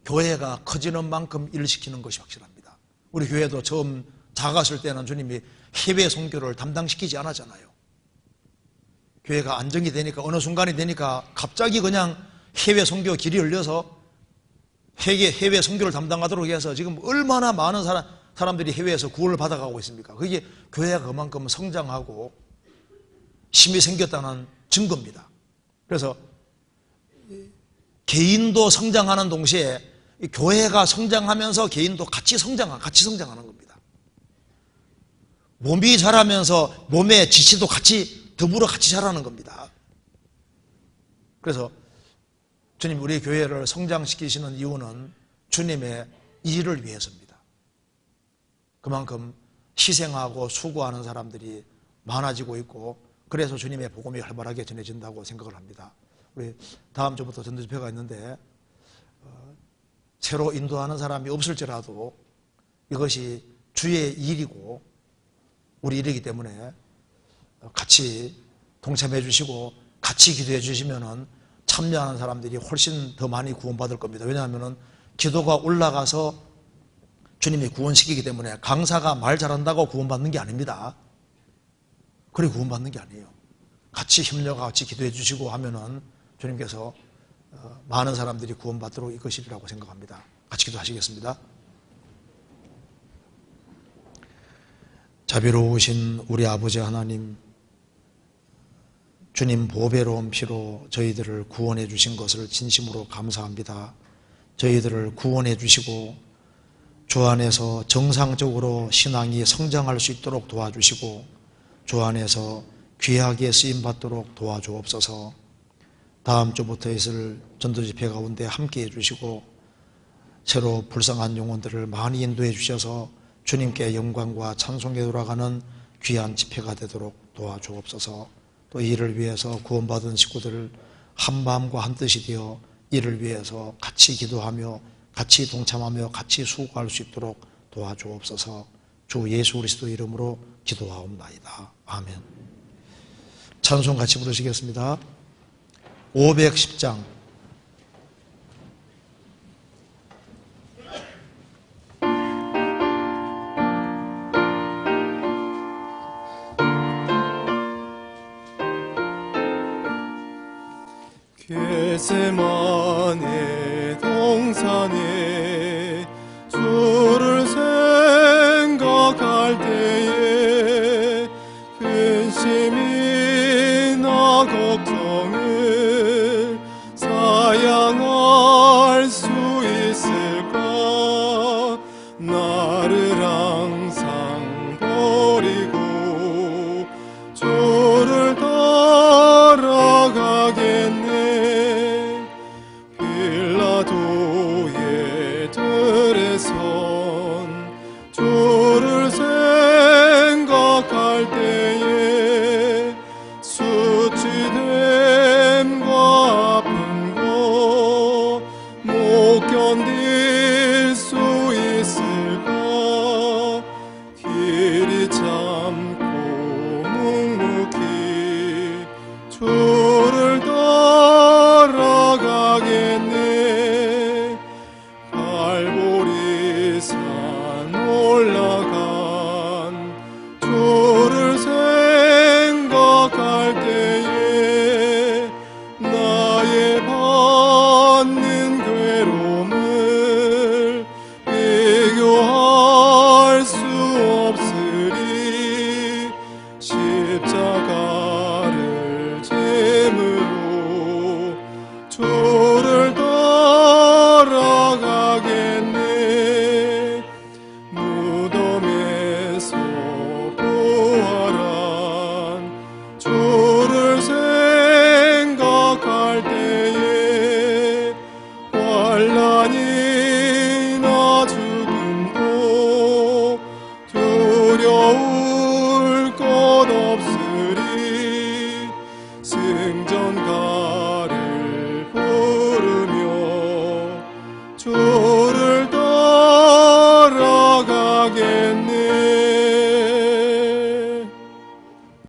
교회가 커지는 만큼 일을 시키는 것이 확실합니다. 우리 교회도 처음 작았을 때는 주님이 해외 선교를 담당시키지 않았잖아요. 교회가 안정이 되니까, 어느 순간이 되니까 갑자기 그냥 해외 선교 길이 열려서 해외 선교를 담당하도록 해서 지금 얼마나 많은 사람들이 해외에서 구원을 받아가고 있습니까? 그게 교회가 그만큼 성장하고 힘이 생겼다는 증거입니다. 그래서 개인도 성장하는 동시에 교회가 성장하면서 개인도 같이 성장하는 겁니다. 몸이 자라면서 몸의 지치도 더불어 같이 자라는 겁니다. 그래서 주님 우리 교회를 성장시키시는 이유는 주님의 일을 위해서입니다. 그만큼 희생하고 수고하는 사람들이 많아지고 있고, 그래서 주님의 복음이 활발하게 전해진다고 생각을 합니다. 우리 다음 주부터 전도 집회가 있는데 새로 인도하는 사람이 없을지라도 이것이 주의 일이고 우리 일이기 때문에 같이 동참해 주시고 같이 기도해 주시면은 참여하는 사람들이 훨씬 더 많이 구원받을 겁니다. 왜냐하면 기도가 올라가서 주님이 구원시키기 때문에 강사가 말 잘한다고 구원받는 게 아닙니다. 그래 구원받는 게 아니에요. 같이 협력하고 같이 기도해 주시고 하면은 주님께서 많은 사람들이 구원받도록 이것이라고 생각합니다. 같이 기도하시겠습니다. 자비로우신 우리 아버지 하나님, 주님 보배로운 피로 저희들을 구원해 주신 것을 진심으로 감사합니다. 저희들을 구원해 주시고 주 안에서 정상적으로 신앙이 성장할 수 있도록 도와주시고 주 안에서 귀하게 쓰임받도록 도와주옵소서. 다음 주부터 있을 전도집회 가운데 함께해 주시고 새로 불쌍한 영혼들을 많이 인도해 주셔서 주님께 영광과 찬송에 돌아가는 귀한 집회가 되도록 도와주옵소서. 또 이를 위해서 구원받은 식구들을 한마음과 한뜻이 되어 이를 위해서 같이 기도하며 같이 동참하며 같이 수고할 수 있도록 도와주옵소서. 주 예수 그리스도 이름으로 기도하옵나이다. 아멘. 찬송 같이 부르시겠습니다. 510장 겟세마네 동산에 주를 생각할 때에 근심이나 걱정을 사양하 주를 따라가겠네.